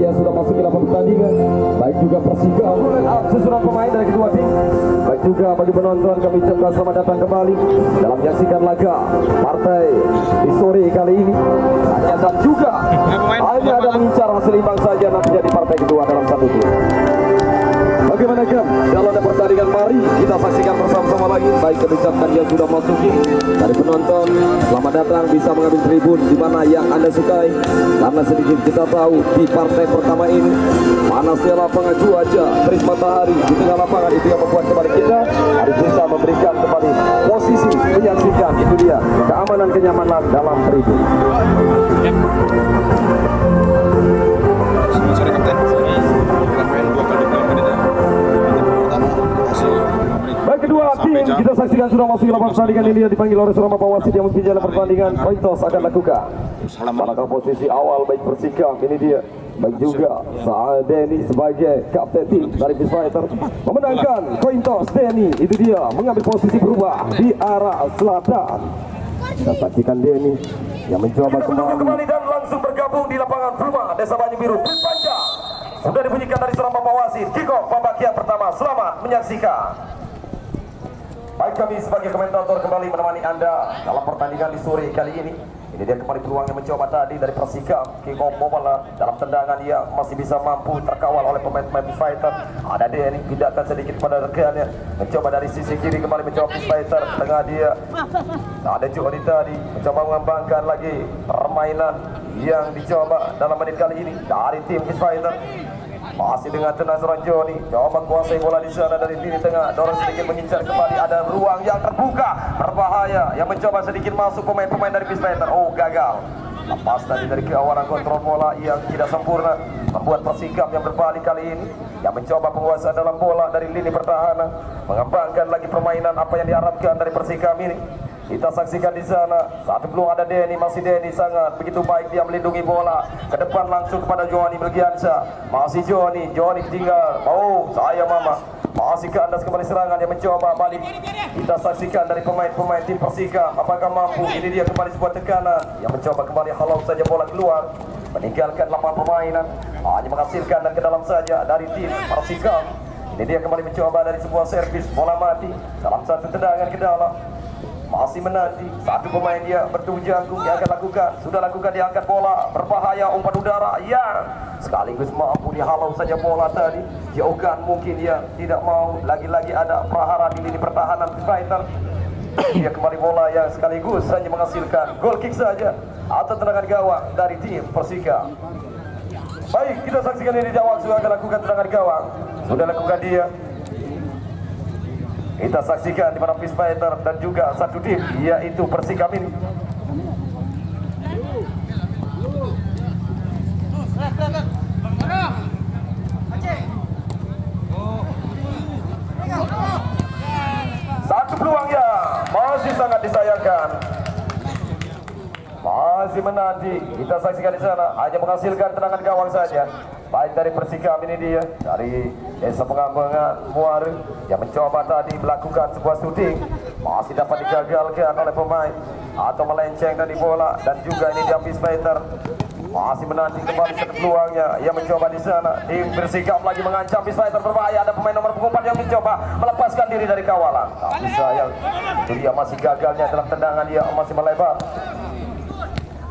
yang sudah masuk di lapangan pertandingan. Baik juga Persikam susunan pemain dari kedua tim. Baik juga bagi penonton kami ucapkan selamat datang kembali dalam menyaksikan laga partai di sore kali ini. Dan juga hanya ada mengincar hasil imbang saja nantinya di partai kedua dalam satu tim. Bagaimana kan jalannya pertandingan, mari kita saksikan bersama-sama lagi. Baik kebijakan yang sudah masuki dari penonton, selamat datang bisa mengambil tribun di mana yang Anda sukai. Karena sedikit kita tahu di partai pertama ini panasnya lapangan, cuaca terik matahari di tengah lapangan itu yang membuat kembali kita harus bisa memberikan kembali posisi menyaksikan. Itu dia keamanan kenyamanan dalam tribun. Baik, kedua tim kita saksikan sudah masuk ke lapangan pertandingan ini, dipanggil oleh seorang bapak wasit yang memimpin jalan pertandingan. Poin toss akan lakukan. Manakah posisi awal baik Persikam ini dia, baik juga Denny sebagai kapten tim dari Peace Fighter memenangkan poin toss. Denny itu dia mengambil posisi berubah di arah selatan. Kita saksikan Denny yang mencoba kembali dan langsung bergabung di lapangan Purma Desa Banyu Biru. Panjang sudah dibunyikan dari seorang bapak wasit. Kick off babak yang pertama. Selamat menyaksikan. Baik, kami sebagai komentator kembali menemani Anda dalam pertandingan di sore kali ini. Ini dia kembali peluang yang mencoba tadi dari Persikam. Kick off bola dalam tendangan dia masih bisa mampu terkawal oleh pemain-pemain Peace Fighter. Ada dia ini pindahkan sedikit pada rekannya, mencoba dari sisi kiri kembali mencoba Peace Fighter. Tengah dia ada Joni tadi mencoba mengembangkan lagi permainan yang dicoba dalam menit kali ini dari tim Peace Fighter. Masih dengan tenang seorang Joni, coba kuasai bola di sana dari lini tengah, dorong sedikit mengincar kembali, ada ruang yang terbuka berbahaya yang mencoba sedikit masuk pemain-pemain dari Peace Fighter. Oh, gagal. Lepas tadi dari keawalan kontrol bola yang tidak sempurna membuat Persikam yang berbalik kali ini yang mencoba penguasaan dalam bola dari lini pertahanan, mengembangkan lagi permainan apa yang diharapkan dari Persikam ini. Kita saksikan di sana satu belum ada Denny, masih Denny sangat begitu baik dia melindungi bola ke depan langsung kepada Joni Belgiansa. Masih Joni tinggal. Oh, saya mama masih kandas kembali serangan yang mencoba balik. Kita saksikan dari pemain-pemain tim Persikam apakah mampu. Ini dia kembali sebuah tekanan yang mencoba kembali halau saja bola keluar, meninggalkan lapangan permainan, hanya menghasilkan dan ke dalam saja dari tim Persikam. Ini dia kembali mencoba dari sebuah servis bola mati dalam satu tendangan ke dalam. Masih menanti satu pemain dia bertubuh jangkung yang akan lakukan. Sudah lakukan, diangkat bola berbahaya, umpan udara yang sekaligus mampu dihalau saja bola tadi. Jauhkan mungkin dia tidak mau lagi-lagi ada prahara di lini pertahanan Fighter. Dia kembali bola yang sekaligus hanya menghasilkan goal kick saja atau tendangan gawang dari tim Persikam. Baik, kita saksikan ini Dawang sudah akan lakukan tendangan gawang. Sudah lakukan dia. Kita saksikan di mana Peace Fighter dan juga satu tim yaitu Persikam ini. Satu peluang ya masih sangat disayangkan. Masih menanti, kita saksikan di sana hanya menghasilkan tendangan gawang saja. Baik dari Persikam ini dia dari Desa Pengambangan Muara yang mencoba tadi melakukan sebuah shooting, masih dapat digagalkan oleh pemain atau melenceng dari bola. Dan juga ini dia Peace Fighter masih menanti kembali satu peluangnya yang mencoba di sana. Tim Persikam lagi mengancam Peace Fighter berbahaya. Ada pemain nomor 4 yang mencoba melepaskan diri dari kawalan, tapi sayang itu dia masih gagalnya dalam tendangan, dia masih melebar.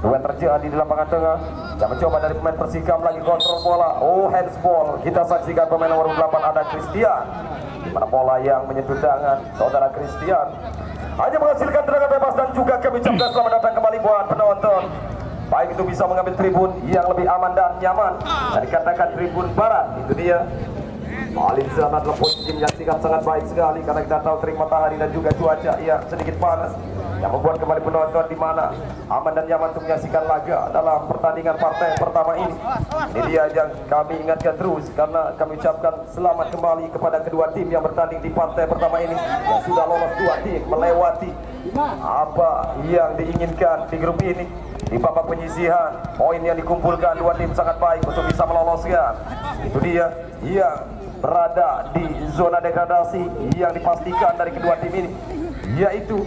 Dua yang terjadi di lapangan tengah yang mencoba dari pemain Persikam lagi kontrol bola. Oh, handsball. Kita saksikan pemain nomor 8 ada Christian, di mana bola yang menyentuh tangan saudara Christian hanya menghasilkan tendangan bebas. Dan juga kami ucapkan selamat datang kembali buat penonton, baik itu bisa mengambil tribun yang lebih aman dan nyaman, dan dikatakan tribun barat. Itu dia Alin sana adalah posisi menyaksikan sangat baik sekali karena kita tahu terik matahari dan juga cuaca yang sedikit panas yang membuat kembali penonton di mana aman dan nyaman untuk menyaksikan laga dalam pertandingan partai pertama ini. Ini dia yang kami ingatkan terus karena kami ucapkan selamat kembali kepada kedua tim yang bertanding di partai pertama ini yang sudah lolos dua tim melewati apa yang diinginkan di grup ini. Di babak penyisihan, poin yang dikumpulkan dua tim sangat baik untuk bisa meloloskan. Itu dia yang berada di zona degradasi yang dipastikan dari kedua tim ini, yaitu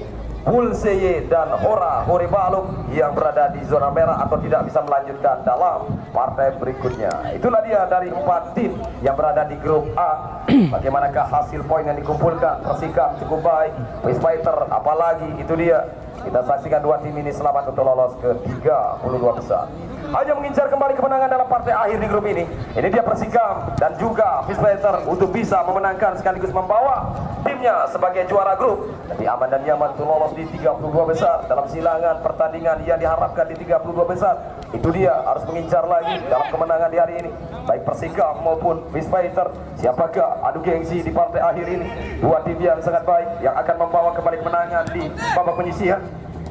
Bulseye dan Hora Hore Baluk yang berada di zona merah atau tidak bisa melanjutkan dalam partai berikutnya. Itulah dia dari 4 tim yang berada di grup A. Bagaimanakah hasil poin yang dikumpulkan? Persikap cukup baik, Peace Fighter apalagi, itu dia. Kita saksikan 2 tim ini selamat untuk lolos ke 32 besar. Hanya mengincar kembali kemenangan dalam partai akhir di grup ini. Ini dia Persikam dan juga Peace Fighter untuk bisa memenangkan sekaligus membawa timnya sebagai juara grup. Lebih aman dan nyaman untuk lolos di 32 besar dalam silangan pertandingan yang diharapkan di 32 besar. Itu dia harus mengincar lagi dalam kemenangan di hari ini. Baik Persikam maupun Peace Fighter, siapakah adu gengsi di partai akhir ini? 2 tim yang sangat baik yang akan membawa kembali kemenangan di babak penyisihan.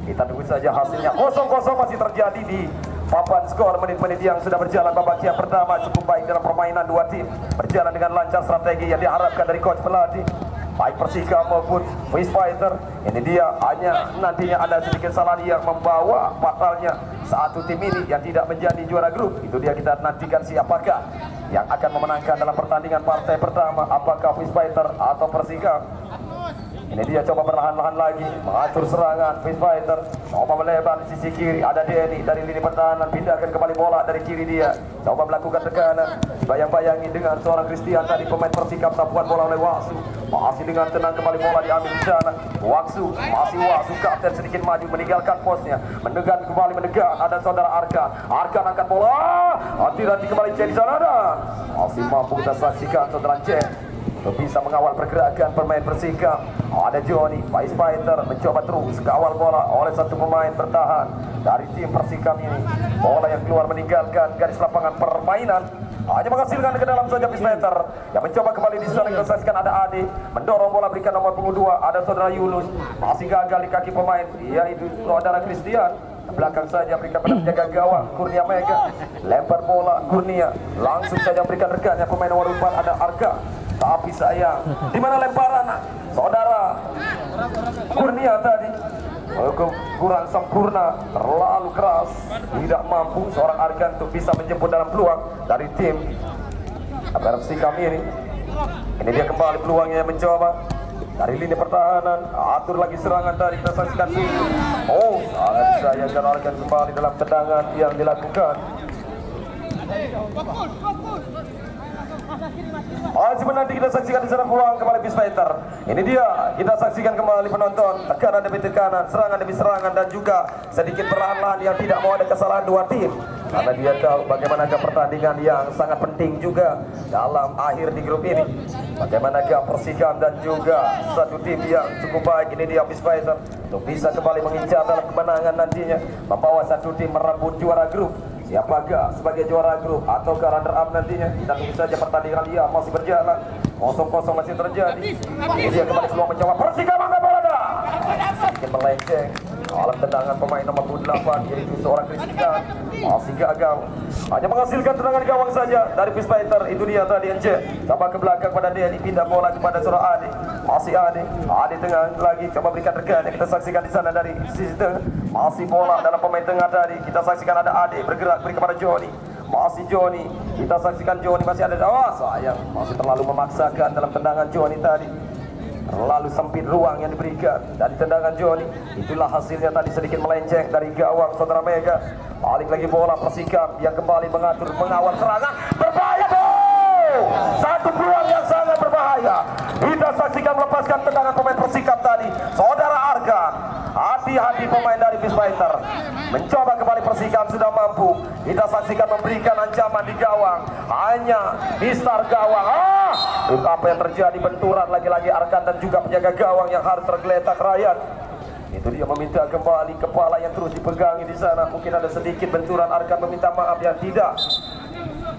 Kita tunggu saja hasilnya. 0-0 masih terjadi di papan skor. Menit-menit yang sudah berjalan babak yang pertama cukup baik dalam permainan 2 tim, berjalan dengan lancar strategi yang diharapkan dari coach pelatih. Baik Persikam maupun Peace Fighter, ini dia hanya nantinya ada sedikit salah yang membawa fatalnya satu tim ini yang tidak menjadi juara grup. Itu dia, kita nantikan siapakah yang akan memenangkan dalam pertandingan partai pertama, apakah Peace Fighter atau Persikam. Ini dia coba perlahan-lahan lagi mengatur serangan. Peace Fighter coba melebar di sisi kiri, ada Denny dari lini pertahanan, pindahkan kembali bola dari kiri, dia coba melakukan tekanan, bayang-bayangi dengan seorang Christian tadi pemain Persikap, sapuan bola oleh Waksu, masih dengan tenang kembali bola diambil di sana. Waksu kapten sedikit maju meninggalkan posnya, mendekat kembali, ada saudara Arkan angkat bola, hati-hati kembali Chen di sana, masih mampu kita saksikan saudara Chen untuk bisa mengawal pergerakan pemain Persikam. Ada Johnny, Peace Fighter mencoba terus kawal bola oleh satu pemain bertahan dari tim Persikam ini. Bola yang keluar meninggalkan garis lapangan permainan, hanya menghasilkan ke dalam saja Peace Fighter yang mencoba kembali di sana. Kita saksikan ada Ade mendorong bola, berikan nomor punggung 2, ada saudara Yunus, masih gagal di kaki pemain yaitu saudara Christian. Belakang saja berikan pada penjaga gawang Kurnia Mega, lempar bola Kurnia langsung saja berikan rekannya pemain nomor 4 ada Arka. Tapi sayang, di mana lemparan saudara Kurnia tadi kurang sempurna, terlalu keras, tidak mampu seorang Arkan untuk bisa menjemput dalam peluang dari tim Persikam ini. Ini dia kembali peluangnya, mencoba dari lini pertahanan, atur lagi serangan tadi, kita saksikan. Oh, sangat disayangkan Arkan kembali dalam tendangan yang dilakukan. Masih menanti kita saksikan di sana peluang kembali Peace Fighter. Ini dia, kita saksikan kembali penonton, tekanan demi tekanan, serangan demi serangan, dan juga sedikit perlahan-lahan yang tidak mau ada kesalahan 2 tim. Karena dia tahu bagaimanakah pertandingan yang sangat penting juga dalam akhir di grup ini. Bagaimanakah Persikam dan juga satu tim yang cukup baik, ini dia Peace Fighter, untuk bisa kembali mengincar dalam kemenangan nantinya, membawa satu tim merebut juara grup. Siapakah sebagai juara grup atau runner up nantinya? Kita tunggu saja, pertandingan dia masih berjalan. 0-0 masih terjadi. Ini dia kembali peluang mencoba Persikam angkat bola dah. Sedikit melenceng dalam tendangan pemain nomor 8 yaitu seorang Christian, masih gagal. Hanya menghasilkan tendangan gawang saja dari Peace Fighter. Itu dia tadi Ence coba ke belakang pada Denny, pindah bola kepada seorang Ade. Masih Ade tengah lagi, coba berikan rekan. Kita saksikan di sana dari sisi tengah, masih bola dalam pemain tengah tadi. Kita saksikan ada Ade bergerak beri kepada Johnny. Masih Johnny, kita saksikan Johnny masih ada. Sayang, masih terlalu memaksakan dalam tendangan Johnny tadi. Terlalu sempit ruang yang diberikan dari tendangan Johnny. Itulah hasilnya tadi, sedikit melenceng dari gawang saudara Mega. Balik lagi bola Persikam yang kembali mengatur, mengawal serangan. Berbahaya tuh, satu peluang yang sangat berbahaya. Kita saksikan melepaskan tendangan pemain Persikam tadi, saudara Arkan. Hati-hati pemain dari Peace Fighter, mencoba kembali Persikam sudah mampu. Kita saksikan memberikan ancaman di gawang, hanya mistar gawang. Apa yang terjadi, benturan lagi-lagi Arkan dan juga penjaga gawang yang harus tergeletak Ryan. Itu dia meminta kembali, kepala yang terus dipegangi di sana. Mungkin ada sedikit benturan, Arkan meminta maaf yang tidak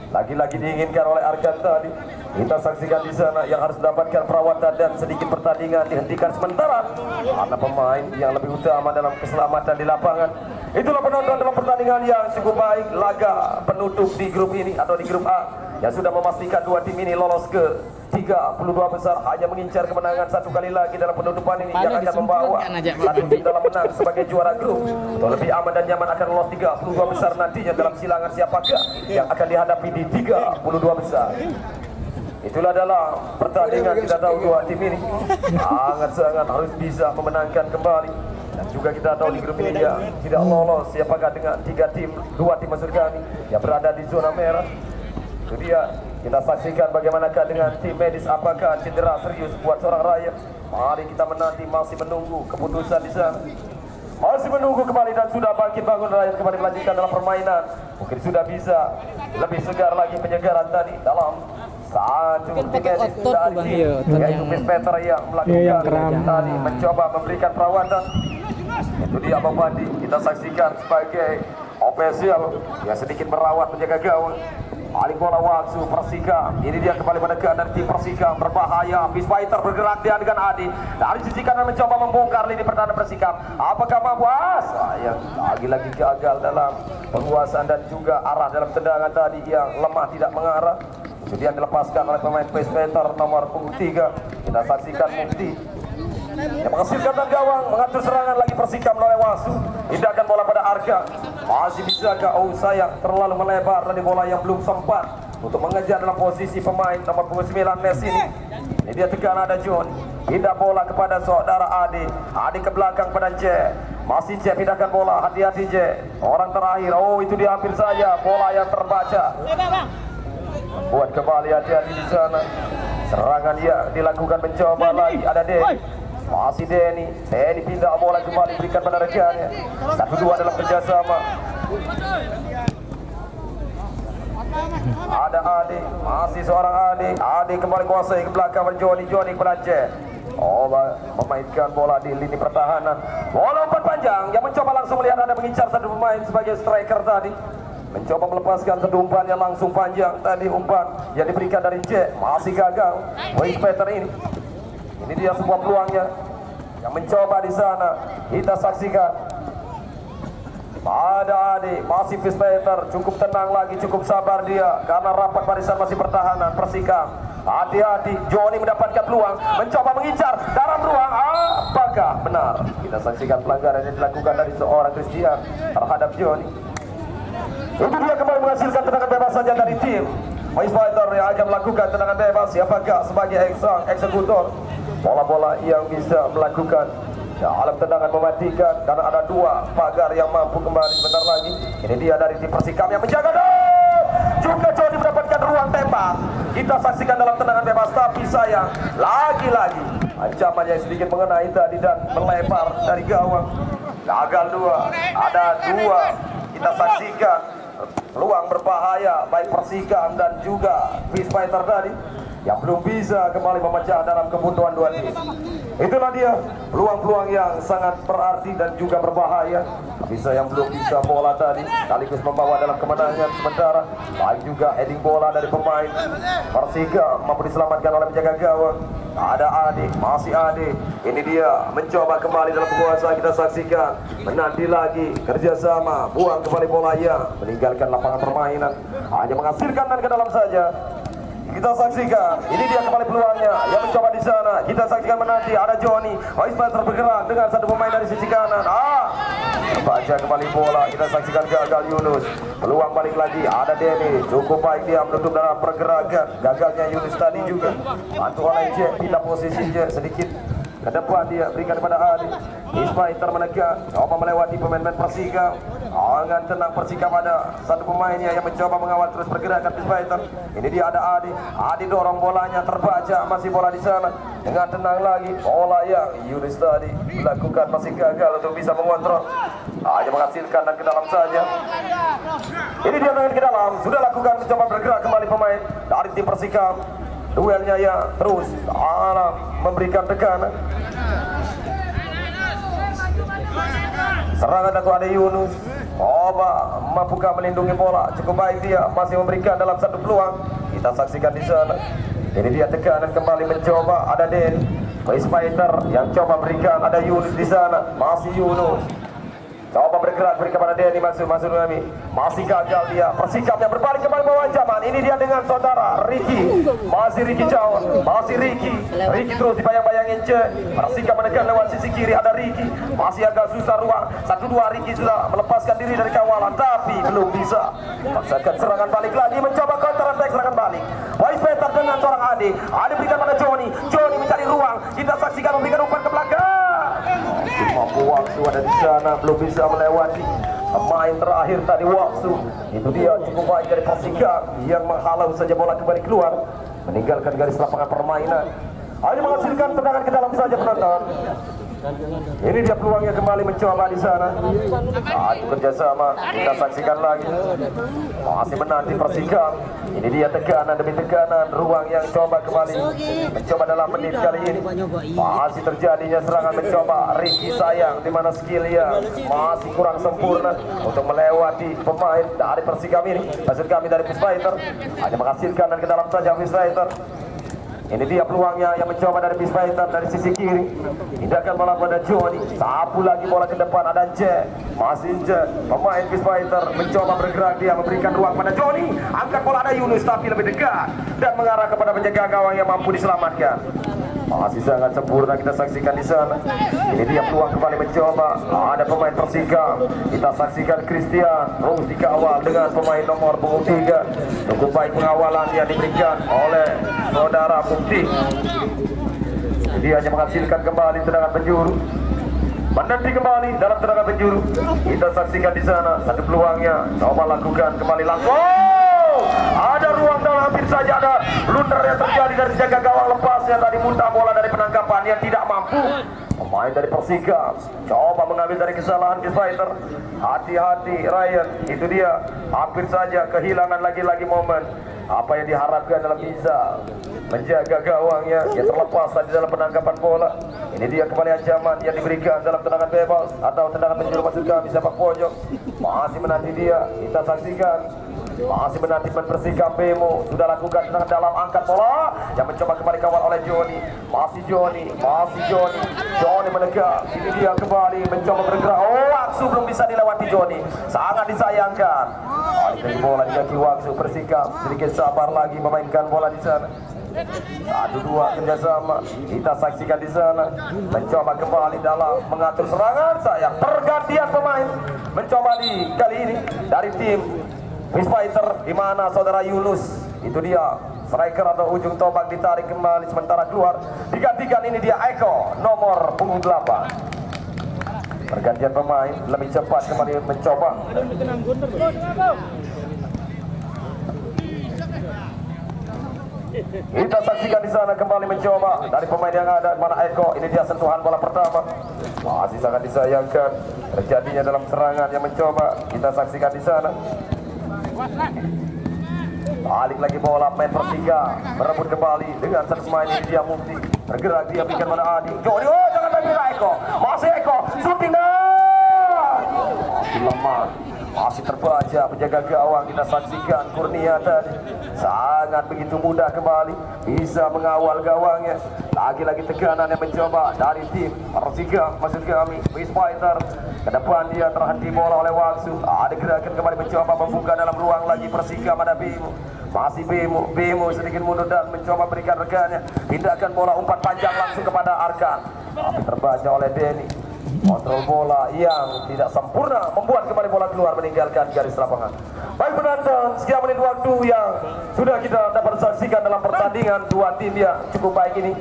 lagi-lagi diinginkan oleh Arkan tadi. Kita saksikan di sana yang harus mendapatkan perawatan dan sedikit pertandingan dihentikan sementara karena pemain yang lebih utama dalam keselamatan di lapangan. Itulah penonton dalam pertandingan yang cukup baik, laga penutup di grup ini atau di grup A yang sudah memastikan 2 tim ini lolos ke 32 besar, hanya mengincar kemenangan satu kali lagi dalam penutupan ini yang akan membawa satu tim dalam menang sebagai juara grup. Untuk lebih aman dan nyaman akan lolos 32 besar nantinya dalam silangan siapakah yang akan dihadapi di 32 besar. Itulah dalam pertandingan, kita tahu 2 tim ini sangat-sangat harus bisa memenangkan kembali dan juga kita tahu di grup ini dia tidak lolos. Siapakah dengan 3 tim, 2 tim maksud kami yang berada di zona merah. Itu dia, kita saksikan bagaimanakah dengan tim medis, apakah cedera serius buat seorang rakyat. Mari kita menanti, masih menunggu keputusan di sana. Masih menunggu kembali dan sudah bangkit bangun rakyat kembali melanjutkan dalam permainan. Mungkin sudah bisa lebih segar lagi penyegaran tadi dalam satu tim medis tadi, yaitu Peter yang melakukan tadi mencoba memberikan perawatan. Itu dia Bang Bandi, kita saksikan sebagai official yang sedikit merawat menjaga gawang. Balik bola waktu Persika, ini dia kembali menekan dari tim Persika, berbahaya. Peace Fighter bergerak dia dengan Adi dari sisi kanan mencoba membongkar lini pertahanan Persika. Apakah mampu? Sayang, lagi-lagi gagal dalam penguasaan dan juga arah dalam tendangan tadi yang lemah tidak mengarah. Kemudian dilepaskan oleh pemain Peace Fighter nomor punggung 3. Kita saksikan Mukti yang menghasilkan dan gawang, mengatur serangan lagi Persika melalui Wasu. Indahkan bola pada Arga. Masih bisakah? Oh sayang, terlalu melebar dari bola yang belum sempat untuk mengejar dalam posisi pemain nomor 9 Mes ini. Ini dia tekan ada John. Pindah bola kepada saudara Adi. Adi ke belakang pada C. Masih C, pindahkan bola, hati-hati C. Orang terakhir, oh itu dia hampir saja bola yang terbaca. Buat kembali hati-hati di sana. Serangan dia dilakukan, mencoba lagi ada Denny. Masih Denny pindah bola kembali berikan pada rekannya. 1-2 dalam kerjasama. Ada Adi, masih seorang Adi kembali kuasai ke belakang Johnny Belance. Oh, memainkan bola di lini pertahanan. Bola umpan panjang yang mencoba langsung melihat ada mengincar satu pemain sebagai striker tadi. Mencoba melepaskan satu umpan yang langsung panjang tadi, umpan yang diberikan dari C. Masih gagal. Peter ini. Ini dia sebuah peluangnya yang mencoba di sana. Kita saksikan. Ada Adi, masih Peter, cukup tenang lagi, cukup sabar dia karena rapat barisan masih pertahanan Persika. Hati-hati, Johnny mendapatkan peluang, mencoba mengincar dalam ruang. Apakah benar? Kita saksikan pelanggaran yang dilakukan dari seorang Christian terhadap Johnny. Itu dia kembali menghasilkan tendangan bebas saja dari tim Peace Fighter yang akan melakukan tendangan bebas. Siapakah sebagai eksekutor bola-bola yang bisa melakukan dalam tendangan mematikan, karena ada 2 pagar yang mampu kembali sebentar lagi. Ini dia dari tim Persikam yang menjaga juga Jody mendapatkan ruang tembak. Kita saksikan dalam tendangan bebas, tapi sayang lagi-lagi ancaman yang sedikit mengenai tadi dan melebar dari gawang. Gagal 2, ada 2. Kita saksikan peluang berbahaya baik Persikam dan juga Peace Fighter tadi yang belum bisa kembali memecah dalam kebutuhan 2 tim. Itulah dia peluang-peluang yang sangat berarti dan juga berbahaya. Bisa yang belum bisa bola tadi sekaligus membawa dalam kemenangan sementara. Baik juga heading bola dari pemain Persika mampu diselamatkan oleh penjaga gawang. Ada Adi, masih Adi. Ini dia mencoba kembali dalam penguasa. Kita saksikan menanti lagi kerjasama, buang kembali bola yang meninggalkan lapangan permainan, hanya menghasilkan dan ke dalam saja. Kita saksikan, ini dia kembali peluangnya yang mencoba di sana. Kita saksikan menanti ada Johnny, Peter bergerak dengan satu pemain dari sisi kanan. Terbaca kembali bola. Kita saksikan gagal Yunus. Peluang balik lagi ada Denny. Cukup baik dia menutup dalam pergerakan. Gagalnya Yunus tadi juga. Bantu oleh J, pindah posisi J sedikit ke depan, dia berikan kepada Adi. Fighter menekan, coba melewati pemain-pemain Persika. Dengan tenang Persika pada satu pemainnya yang mencoba mengawal terus pergerakan Fighter. Ini dia ada Adi. Adi dorong bolanya, terbaca masih bola di sana. Dengan tenang lagi bola yang Yunus tadi melakukan masih gagal untuk bisa mengontrol. Hanya menghasilkan dan ke dalam saja. Ini dia dengan ke dalam, sudah lakukan mencoba bergerak kembali pemain dari tim Persika. Duelnya ya terus memberikan tekanan. Serangan aku ada Yunus. Mampukah melindungi bola? Cukup baik dia masih memberikan dalam satu peluang. Kita saksikan di sana. Ini dia tekanan kembali mencoba ada Den. Peace Fighter yang coba berikan ada Yunus di sana. Masih Yunus. Coba bergerak beri kepada Denny, masuk kami. Masih gagal dia. Persikap yang berbalik kembali bawa ancaman. Ini dia dengan saudara Ricky. Masih Ricky Cawan. Masih Ricky terus dibayang-bayangin C. Persikap menekan lewat sisi kiri ada Ricky. Masih agak susah ruang. 1-2 Ricky sudah melepaskan diri dari kawalan, tapi belum bisa. Paksakan serangan balik lagi, mencoba counter attack serangan balik. Wise Peter dengan seorang Adi. Adi berikan pada Johnny. Johnny mencari ruang. Kita saksikan memberikan umpan ke belakang. Mampu waktu Waktu ada di sana belum bisa melewati pemain terakhir tadi Waktu. Itu dia cukup baik dari Persika yang menghalau saja bola kembali keluar, meninggalkan garis lapangan permainan. Hanya menghasilkan tendangan ke dalam saja penonton. Ini dia peluangnya kembali mencoba di sana. Itu kerjasama, kita saksikan lagi. Masih menanti Persika. Ini dia tekanan demi tekanan, ruang yang coba kembali mencoba dalam menit kali ini. Masih terjadinya serangan mencoba Ricky Sayang, di mana skillnya masih kurang sempurna untuk melewati pemain dari Persika ini. Maksud kami dari Peacefighters hanya menghasilkan dan ke dalam saja Peacefighters. Ini dia peluangnya yang mencoba dari Peacefighters dari sisi kiri. Tindakan bola pada Johnny. Sapu lagi bola ke depan, ada J. Masih J. Pemain Peacefighters mencoba bergerak, dia memberikan ruang pada Johnny. Angkat bola, ada Yunus tapi lebih dekat dan mengarah kepada penjaga gawang yang mampu diselamatkan. Masih sangat sempurna kita saksikan di sana. Ini dia peluang kembali mencoba. Ada pemain Persika. Kita saksikan Christian terus dikawal dengan pemain nomor punggung 3. Cukup baik pengawalan yang diberikan oleh saudara Mukti. Dia hanya menghasilkan kembali tendangan penjuru. Menanti kembali dalam tendangan penjuru. Kita saksikan di sana satu peluangnya. Coba lakukan kembali langsung. Ada ruang dalam, hampir saja ada blunder yang terjadi dari jaga gawang lepasnya tadi, muntah bola dari penangkapan yang tidak mampu. Pemain dari Persika coba mengambil dari kesalahan Peacefighters. Hati-hati Ryan, itu dia hampir saja kehilangan lagi-lagi momen. Apa yang diharapkan dalam bisa menjaga gawangnya yang terlepas tadi dalam penangkapan bola. Ini dia kembali ancaman yang diberikan dalam tendangan bebas atau tendangan penjuru maksud kami sepak pojok. Masih menanti dia, kita saksikan. Masih menanti Persika. Bemo sudah lakukan tendangan dalam, angkat bola yang mencoba kembali kawal oleh Johnny. Masih Johnny menegak. Ini dia kembali mencoba bergerak. Waktu belum bisa dilewati Johnny, sangat disayangkan. Balik bola di kaki Waktu. Persika sedikit sabar lagi memainkan bola di sana. 1-2 kerjasama, kita saksikan di sana. Mencoba kembali dalam mengatur serangan. Sayang pergantian pemain mencoba di kali ini dari tim Peacefighters, di mana saudara Yunus itu dia striker atau ujung tombak ditarik kembali sementara keluar. Digantikan ini dia Eko nomor punggung 8. Pergantian pemain lebih cepat kembali mencoba. Kita saksikan di sana kembali mencoba dari pemain yang ada, mana Eko. Ini dia sentuhan bola pertama. Masih sangat disayangkan terjadinya dalam serangan yang mencoba. Kita saksikan di sana. Balik lagi bola main Persika, merebut kembali dengan satu pemain ini dia Mukti. Bergerak dia berikan pada Adi. Johnny, jangan bagi Eko. Masih Eko, shooting dan masih lemah. Masih terbaca penjaga gawang, kita saksikan Kurnia tadi sangat begitu mudah kembali bisa mengawal gawangnya. Lagi-lagi tekanan yang mencoba dari tim Persika, maksud kami Peacefighters. Ke depan dia terhenti bola oleh Waktu. Ada gerakan kembali mencoba membuka dalam ruang lagi Persika pada Bimo. Masih Bimo sedikit mundur dan mencoba berikan rekannya. Pindahkan bola umpan panjang langsung kepada Arkan. Tapi terbaca oleh Denny. Kontrol bola yang tidak sempurna membuat kembali bola keluar meninggalkan garis lapangan. Baik penonton, sekian menit waktu yang sudah kita dapat saksikan dalam pertandingan dua tim yang cukup baik ini.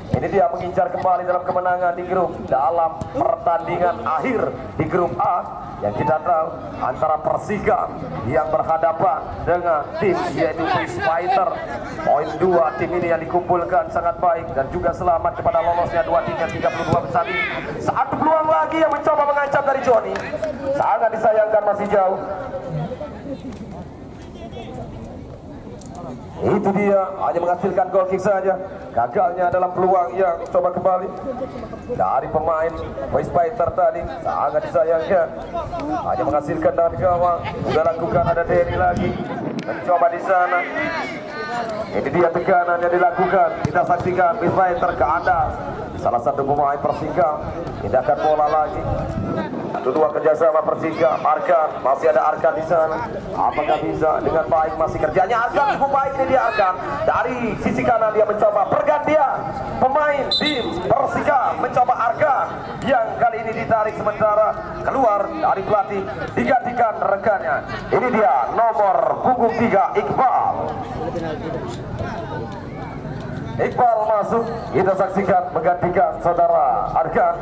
Ini dia mengincar kembali dalam kemenangan di grup dalam pertandingan akhir di grup A yang kita tahu antara Persika yang berhadapan dengan tim yaitu Peacefighters. Poin 2 tim ini yang dikumpulkan sangat baik dan juga selamat kepada lolosnya 2 tim yang 32 besar ini. Satu peluang lagi yang mencoba mengancam dari Johnny, sangat disayangkan masih jauh. Itu dia hanya menghasilkan goal kick saja. Gagalnya dalam peluang yang coba kembali dari pemain Peacefighters tadi, sangat disayangkan. Hanya menghasilkan dari gawang. Sudah lakukan, ada Denny lagi mencoba di sana. Ini dia tekanan yang dilakukan. Kita saksikan Peacefighters ke atas. Salah satu pemain Persika pindahkan bola lagi. 1-2 kerjasama Persika. Arkan, masih ada Arkan di sana. Apakah bisa dengan baik masih kerjanya Arkan cukup baik. Ini dia Arkan dari sisi kanan, dia mencoba pergantian pemain tim Persika mencoba Arkan yang kali ini ditarik sementara keluar dari pelatih, digantikan rekannya. Ini dia nomor punggung 3 Iqbal. Iqbal masuk, kita saksikan menggantikan saudara Arkan.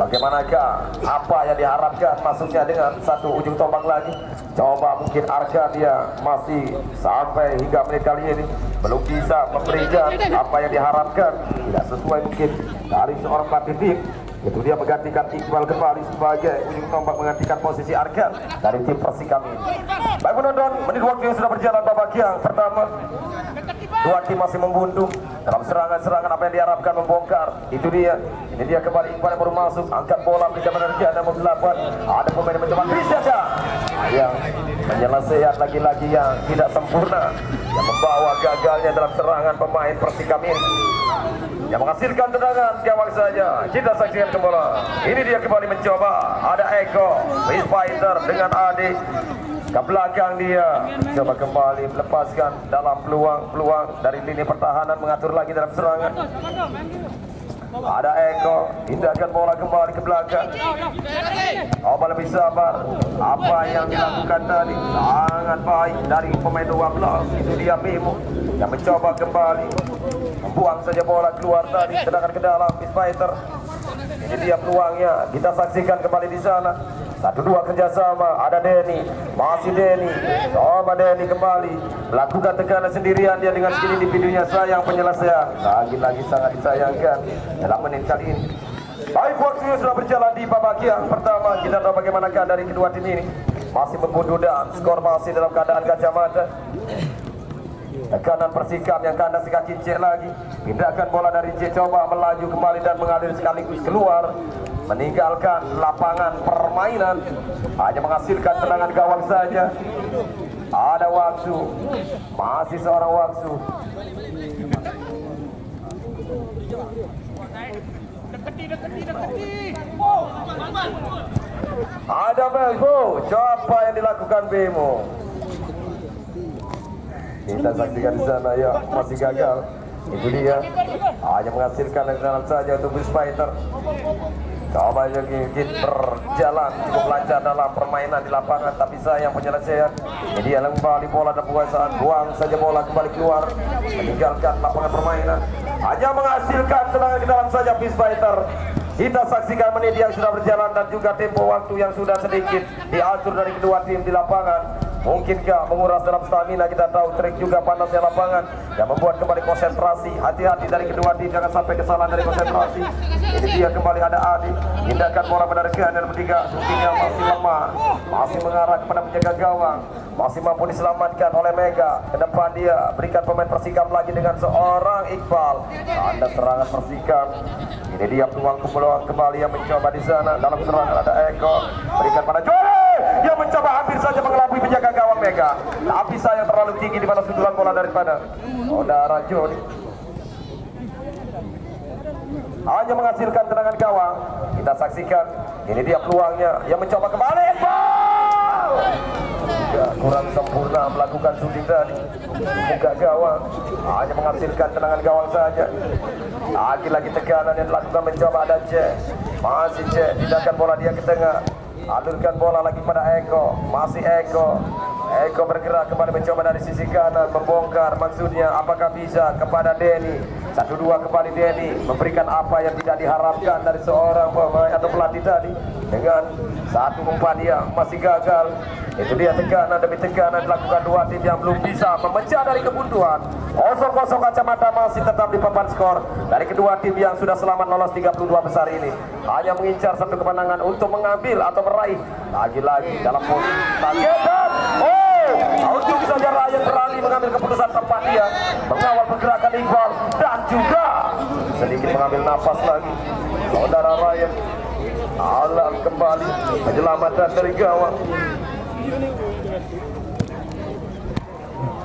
Bagaimanakah apa yang diharapkan masuknya dengan satu ujung tombak lagi? Coba mungkin Arkan dia masih sampai hingga menit kali ini belum bisa memberikan apa yang diharapkan, tidak sesuai mungkin dari seorang pelatih tim. Itu dia menggantikan Iqbal kembali sebagai ujung tombak menggantikan posisi Arkan dari tim Persikam ini. Baik penonton, menit waktu yang sudah berjalan babak yang pertama. Dua tim masih membuntu dalam serangan-serangan apa yang diharapkan membongkar. Itu dia. Ini dia kembali Iqbal yang baru masuk, angkat bola berikan penerjaan nomor 8. Ada pemain yang mencoba Krisdaga yang penyelesaian lagi-lagi yang tidak sempurna, yang membawa gagalnya dalam serangan pemain Persikam ini, yang menghasilkan tendangan gawang saja. Kita saksikan kembali. Ini dia kembali mencoba. Ada Eko, Chris Fighter dengan Ade ke belakang dia. Coba kembali melepaskan dalam peluang-peluang dari lini pertahanan, mengatur lagi dalam serangan. Ada Eko, indahkan bola kembali ke belakang. Coba lebih sabar. Apa yang dilakukan tadi sangat baik dari pemain 12. Itu dia Bimo yang mencoba kembali membuang saja bola keluar tadi, sedangkan ke dalam Chris Fighter. Ini dia peluangnya, kita saksikan kembali di sana. 1-2 kerjasama, ada Denny, masih Denny. Coba Denny kembali melakukan tekanan sendirian dia dengan skill individunya, sayang penyelesaian. Lagi-lagi sangat disayangkan dalam menit kali ini. Baik, waktunya sudah berjalan di babak yang pertama. Kita tahu bagaimanakah dari kedua tim ini masih membunuh dan skor masih dalam keadaan kacamata. Tekanan Persikam yang kandang si kaki cek lagi. Pindahkan bola dari C, coba melaju kembali dan mengalir sekaligus keluar, meninggalkan lapangan permainan, hanya menghasilkan tendangan gawang saja. Ada waktu, masih seorang waktu. Ada Bemo, coba yang dilakukan Bemo. Kita saksikan di sana, ya masih gagal. Itu dia, hanya menghasilkan tendangan saja untuk Chris Fighter. Coba sedikit berjalan cukup lancar dalam permainan di lapangan, tapi sayang penyelesaian. Ini dia kembali bola dan penguasaan, buang saja bola kembali keluar, meninggalkan lapangan permainan, hanya menghasilkan tendangan ke dalam saja Chris Fighter. Kita saksikan menit yang sudah berjalan dan juga tempo waktu yang sudah sedikit diatur dari kedua tim di lapangan. Mungkinkah menguras dalam stamina? Kita tahu trik juga panasnya lapangan yang membuat kembali konsentrasi. Hati-hati dari kedua tim, jangan sampai kesalahan dari konsentrasi. Ini dia kembali ada Adi, hindarkan bola menarik dan bertiga. Shootingnya masih lemah, masih mengarah kepada penjaga gawang, masih mampu diselamatkan oleh Mega. Ke depan dia berikan pemain Persikam lagi dengan seorang Iqbal. Tanda serangan Persikam. Ini dia peluang kembali yang mencoba di sana dalam serangan. Ada Eko, berikan pada Jore yang mencoba hampir saja mengelabui penjaga gawang Mega, tapi sayang terlalu tinggi di mana sundulan bola daripada saudara Joni. Hanya menghasilkan tendangan gawang. Kita saksikan, ini dia peluangnya yang mencoba kembali. Kurang sempurna melakukan shooting tadi, buka gawang, hanya menghasilkan tendangan gawang saja. Lagi-lagi tekanan yang dilakukan, mencoba ada C, masih C, tindakan bola dia ke tengah, alurkan bola lagi pada Eko, masih Eko. Eko bergerak kembali mencoba dari sisi kanan, membongkar, maksudnya apakah bisa kepada Denny. 1-2 kembali Denny memberikan apa yang tidak diharapkan dari seorang pemain atau pelatih tadi, dengan satu umpan dia masih gagal. Itu dia tekanan demi tekanan dilakukan dua tim yang belum bisa memecah dari kebuntuan. 0-0 kacamata masih tetap di papan skor dari kedua tim yang sudah selamat lolos 32 besar ini. Hanya mengincar satu kemenangan untuk mengambil atau meraih lagi-lagi dalam posisi targetan. Untuk saja Ryan beralih mengambil keputusan tempat dia, mengawal pergerakan Iqbal dan juga sedikit mengambil nafas lagi. Saudara Ryan alam kembali penyelamatan dari gawang.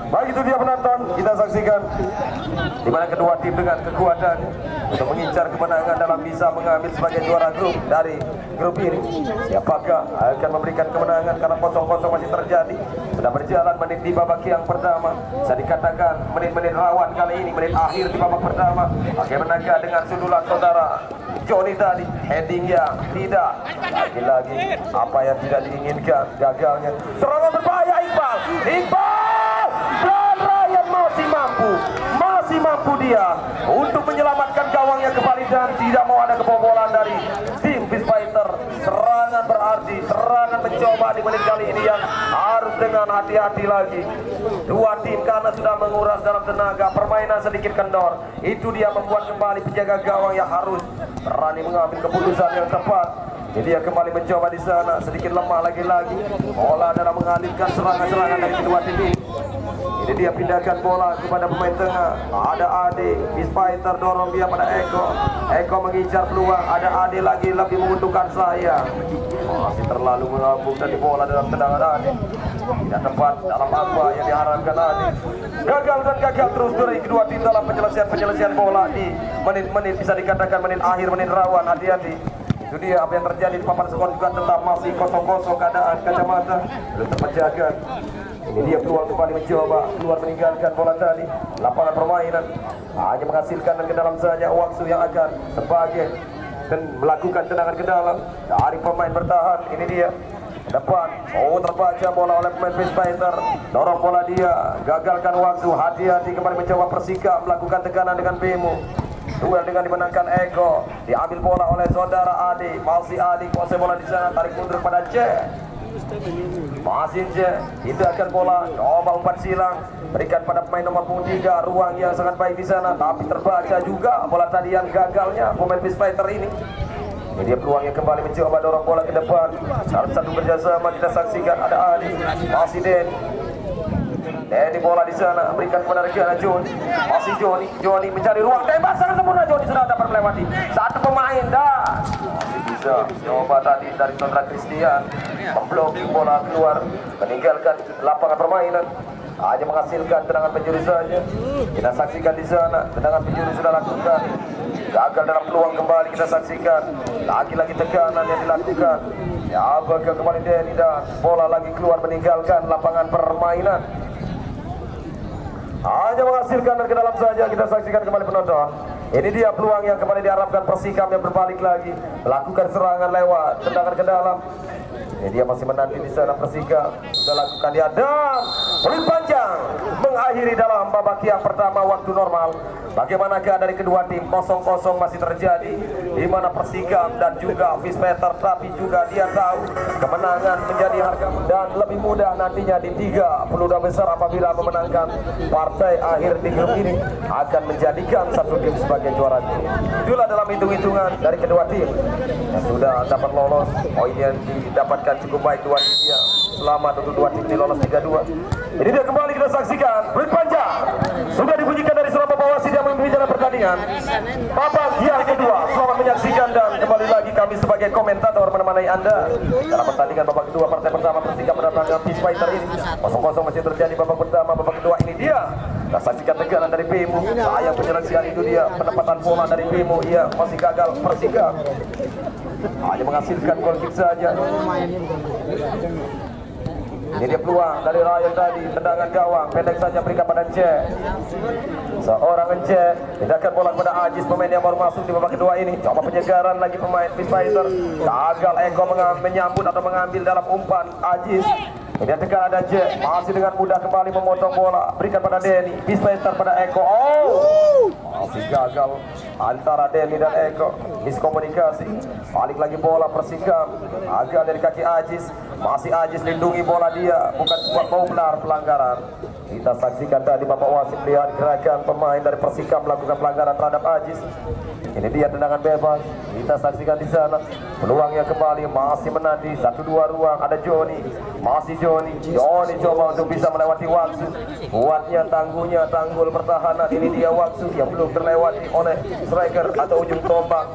Baik, itu dia penonton, kita saksikan di mana kedua tim dengan kekuatan untuk mengincar kemenangan dalam bisa mengambil sebagai juara grup dari grup ini. Siapakah akan memberikan kemenangan karena 0-0 masih terjadi. Sudah berjalan menit di babak yang pertama. Bisa dikatakan menit-menit rawan kali ini, menit akhir di babak pertama. Bagaimanakah dengan sundulan saudara Joni tadi, heading yang tidak, lagi-lagi apa yang tidak diinginkan, gagalnya. Serangan berbahaya Iqbal, dan Ryan masih mampu dia untuk menyelamatkan gawangnya kembali dan tidak mau ada kebobolan dari tim Beast Fighter. Serangan berarti, serangan mencoba di menit kali ini yang harus dengan hati-hati lagi. Dua tim karena sudah menguras dalam tenaga, permainan sedikit kendor. Itu dia membuat kembali penjaga gawang yang harus berani mengambil keputusan yang tepat. Jadi dia kembali mencoba di sana, sedikit lemah lagi-lagi. Bola dalam mengalihkan serangan-serangan dari kedua tim ini. Ini dia pindahkan bola kepada pemain tengah. Ada Ade, Beast Fighter dorong dia pada Eko. Eko mengincar peluang. Ada Ade lagi lebih menguntungkan saya. Masih terlalu mengambung dari bola dalam tendangan Ade. Tidak tepat dalam apa yang diharapkan Ade. Gagal dan gagal terus dari kedua tim dalam penyelesaian bola di menit-menit bisa dikatakan menit akhir, menit rawan. Hati-hati. Itu dia apa yang terjadi di papan skor juga tetap masih kosong-kosong keadaan kacamata belum terpecahkan. Ini dia peluang kembali mencoba keluar meninggalkan bola tadi lapangan permainan, hanya menghasilkan dan ke dalam saja waktu yang akan sebagai dan melakukan tendangan ke dalam dari pemain bertahan. Ini dia depan, terbaca bola oleh pemain Beast Fighter, dorong bola dia, gagalkan waktu. Hati-hati kembali mencoba Persika melakukan tekanan dengan Bemo. Duel dengan dimenangkan Eko, diambil bola oleh saudara Adi, masih Adi kuasai bola di sana, tarik mundur pada C. Masih C, hindahkan bola, coba umpan silang, berikan pada pemain nomor 3, ruang yang sangat baik di sana, tapi terbaca juga bola tadi yang gagalnya pemain Beast Fighter ini. Ini dia peluangnya kembali mencoba dorong bola ke depan. Salah satu kerjasama kita saksikan, ada Adi, masih Denny bola di sana, berikan kepada Regina Joni. Masih Joni mencari ruang tembak sangat sempurna. Joni sudah dapat melewati satu pemain dah. Masih bisa coba tadi dari Sondra Christian memblokir bola keluar, meninggalkan lapangan permainan. Hanya menghasilkan tendangan penjuru saja. Kita saksikan di sana, tendangan penjuru sudah lakukan. Gagal dalam peluang kembali kita saksikan. Lagi-lagi tekanan yang dilakukan. Ya, bakal kembali Denny dan bola lagi keluar meninggalkan lapangan permainan. Hanya menghasilkan dan ke dalam saja kita saksikan kembali penonton. Ini dia peluang yang kembali diharapkan Persikam yang berbalik lagi melakukan serangan lewat tendangan ke dalam. Ini dia masih menanti di sana Persikam sudah lakukan dia dan peluit panjang mengakhiri dalam babak yang pertama waktu normal. Bagaimanakah dari kedua tim? 0-0 masih terjadi di mana Persikam dan juga Beast Fighter, tapi juga dia tahu kemenangan menjadi harga dan lebih mudah nantinya di 32 besar apabila memenangkan partai akhir di grup ini akan menjadikan satu tim sebagai juara tim. Itulah dalam hitung-hitungan dari kedua tim yang sudah dapat lolos. Poin yang didapatkan cukup baik dua tim ya. Selamat untuk dua tim di lolos 32. Ini dia kembali kita saksikan peluit panjang sudah dibunyikan dari Surabaya Wasit yang memimpin jalan pertandingan babak yang kedua. Selamat menyaksikan dan kembali lagi kami sebagai komentator menemani Anda dalam pertandingan babak kedua partai pertama Persika mendatangkan Beast Fighter ini. 0-0 masih terjadi babak pertama. Babak kedua ini dia kita saksikan tekanan dari Bemo. Sayang penyelesaian itu dia, penempatan bola dari Bemo ia masih gagal. Persika hanya menghasilkan gol kick saja. Ini dia peluang dari Ryan tadi, tendangan gawang pendek saja berikan pada Ence. Seorang Ence pindahkan bola kepada Ajis, pemain yang baru masuk di babak kedua ini. Coba penyegaran lagi pemain Beast Fighter. Gagal Eko menyambut atau mengambil dalam umpan Ajis. Ini tekan ada J, masih dengan mudah kembali memotong bola, berikan pada Denny. Beast Fighter pada Eko. Masih gagal antara Denny dan Eko, miskomunikasi. Balik lagi bola Persikam, agak dari kaki Ajis. Masih Ajis lindungi bola dia, bukan mau benar pelanggaran. Kita saksikan tadi Bapak Wasit lihat gerakan pemain dari Persikam melakukan pelanggaran terhadap Ajis. Ini dia tendangan bebas. Kita saksikan di sana peluangnya kembali masih menanti 1-2 ruang. Ada Joni, masih Joni coba untuk bisa melewati waktu. Kuatnya tangguhnya tanggul pertahanan. Ini dia waktu yang belum terlewati oleh striker atau ujung tombak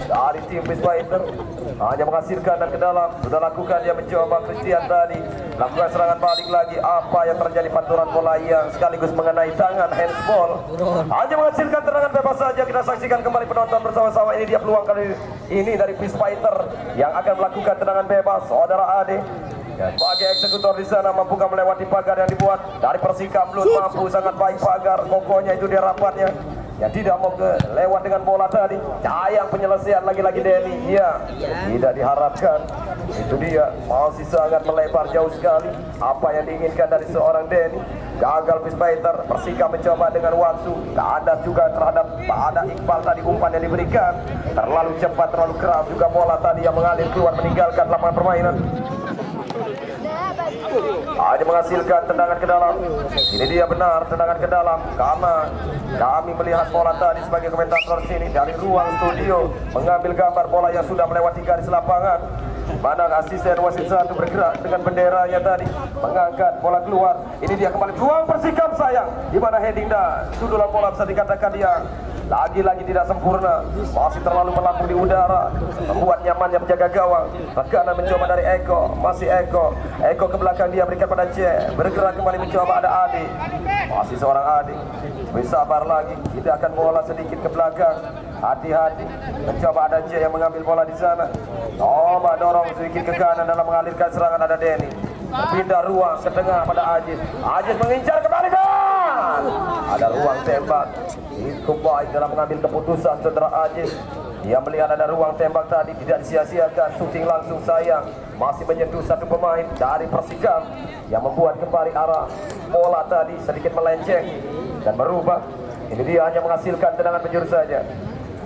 dari tim Beast Fighter. Hanya menghasilkan dan ke dalam sudah lakukan dia mencoba Christian tadi lakukan serangan balik lagi. Apa yang terjadi pantulan bola yang sekaligus mengenai tangan handball. Hanya menghasilkan tendangan bebas saja. Kita saksikan kembali penonton bersama-sama. Ini dia peluang kali ini dari Beast Fighter yang akan melakukan tendangan bebas. Saudara Ade sebagai eksekutor di sana mampukah melewati pagar yang dibuat dari Persikam. Belum mampu, sangat baik pagar kokohnya itu dia rapatnya. Yang tidak mau lewat dengan bola tadi. Sayang penyelesaian lagi-lagi Denny. Iya, tidak diharapkan. Itu dia masih sangat melebar jauh sekali. Apa yang diinginkan dari seorang Denny. gagal Peace Fighter. Persika mencoba dengan waktu, kandas juga terhadap ada Iqbal tadi, umpan yang diberikan terlalu cepat, terlalu keras juga bola tadi yang mengalir keluar meninggalkan lapangan permainan. Hanya menghasilkan tendangan ke dalam. Ini dia benar tendangan ke dalam, karena kami melihat bola tadi sebagai komentator sini dari ruang studio mengambil gambar bola yang sudah melewati garis lapangan. Mana asisten wasit satu bergerak dengan benderanya tadi mengangkat bola keluar. Ini dia kembali peluang Persikam sayang, di mana heading dan sundulan bola bisa dikatakan dia lagi-lagi tidak sempurna, masih terlalu melambung di udara, membuat nyamannya penjaga gawang. Tekanan mencoba dari Eko, masih Eko ke belakang dia berikan pada C, bergerak kembali mencoba ada Adi, masih seorang Adi, bersabar lagi, tidak akan bola sedikit ke belakang. Hati-hati, mencoba ada J yang mengambil bola di sana. Coba dorong sedikit ke kanan dalam mengalirkan serangan ada Denny. Pindah ruang ke tengah pada Aziz. Aziz mengincar kembali dan ada ruang tembak. Cukup baik dalam mengambil keputusan saudara Aziz. Dia melihat ada ruang tembak tadi, tidak disia-siakan, shooting langsung sayang. Masih menyentuh satu pemain dari Persikam yang membuat kembali arah bola tadi sedikit melenceng dan berubah. Ini dia hanya menghasilkan tendangan penjuru saja.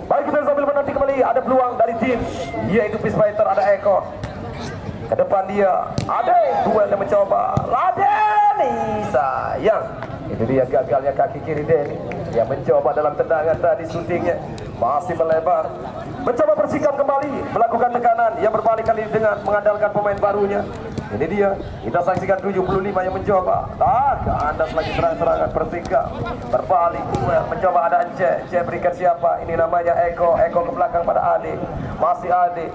Baik, kita sambil menanti kembali ada peluang dari tim yaitu Peace Fighter, ada Eko ke depan dia, ada duel yang mencoba Ladeni sayang. Itu dia gagalnya kaki kiri Denny yang mencoba dalam tendangan tadi, syutingnya masih melebar. Mencoba Persikam kembali melakukan tekanan yang berbalik kali dengan mengandalkan pemain barunya. Ini dia, kita saksikan 75 yang mencoba. Kandas lagi serang-serangan Persikam. Berbalik, mencoba ada C berikan siapa? Ini namanya Eko ke belakang pada Ade. Masih Ade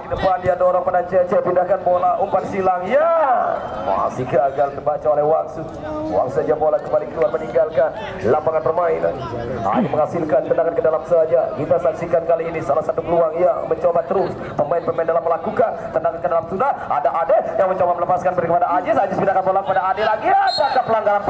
ke depan, dia dorong pada C pindahkan bola, umpan silang. Ya, masih gagal terbaca oleh Wangsu. Wangsu saja bola kembali keluar meninggalkan lapangan permainan. Hanya menghasilkan tendangan ke dalam saja. Kita saksikan kali ini salah satu peluang yang mencoba terus pemain-pemain dalam melakukan tendangan ke dalam. Sudah ada Ade yang mencoba melepaskan beri kepada Aziz pindahkan bola kepada Ade lagi. Ada pelanggaran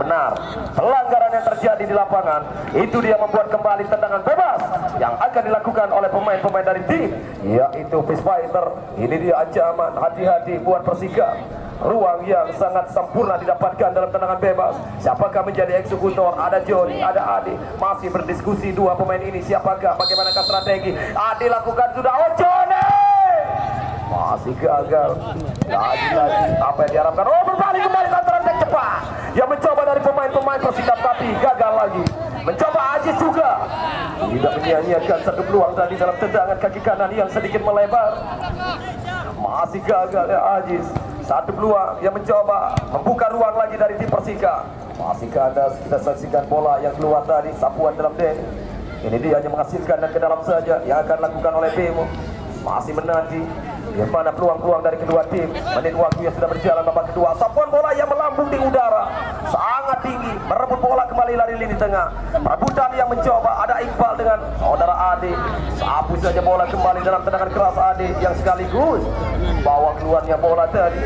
benar. Pelanggaran yang terjadi di lapangan itu dia membuat kembali tendangan bebas yang akan dilakukan oleh pemain-pemain dari tim yaitu Peace Fighter. Ini dia ancaman, hati-hati buat Persikam. Ruang yang sangat sempurna didapatkan dalam tendangan bebas. Siapakah menjadi eksekutor? Ada Joni, ada Ade. Masih berdiskusi dua pemain ini, siapakah, bagaimanakah strategi? Ade lakukan sudah, Joni masih gagal. Lagi-lagi apa yang diharapkan? Berbalik kembali lantaran yang cepat yang mencoba dari pemain-pemain Persikam, tapi gagal lagi. Mencoba Aziz juga tidak menyia-nyiakan satu peluang tadi dalam tendangan kaki kanan yang sedikit melebar. Masih gagal ya Aziz. Satu peluang yang mencoba membuka ruang lagi dari tim Persikam. Masih kandas, kita saksikan bola yang keluar tadi, sapuan dalam Denny. Ini dia hanya menghasilkan dan ke dalam saja yang akan dilakukan oleh Bemo. Masih menanti bagaimana peluang-peluang dari kedua tim. Menit waktu yang sudah berjalan babak kedua. Sapuan bola yang melambung di udara sangat tinggi, merebut bola kembali lari lini tengah. Perebutan yang mencoba ada Iqbal dengan saudara Ade. Sapu saja bola kembali dalam tendangan keras Ade yang sekaligus bawa keluarnya bola tadi.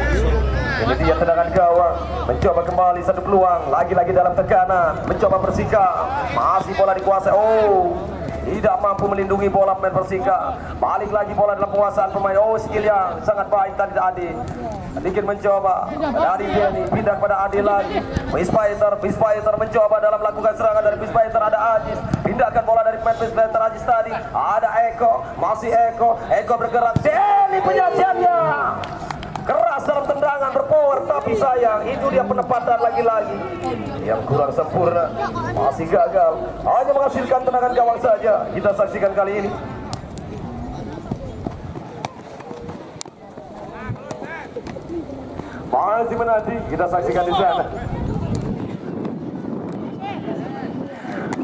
Ini dia tendangan gawang, mencoba kembali satu peluang, lagi-lagi dalam tekanan, mencoba Persikam, masih bola dikuasai. Tidak mampu melindungi bola pemain Persikam. Balik lagi bola dalam penguasaan pemain. Skill yang sangat baik tadi Ade. Sedikit mencoba dari Denny, pindah kepada Ade lagi. Peace Fighter mencoba dalam melakukan serangan dari Peace Fighter, ada Aziz. Pindahkan bola dari pemain Peace Fighter Aziz tadi. Ada Eko, masih Eko bergerak. Denny penyajiannya keras dalam tendangan, berpower, tapi sayang itu dia penempatan lagi-lagi yang kurang sempurna, masih gagal. Hanya menghasilkan tendangan gawang saja. Kita saksikan kali ini. Masih menanti, kita saksikan di sana.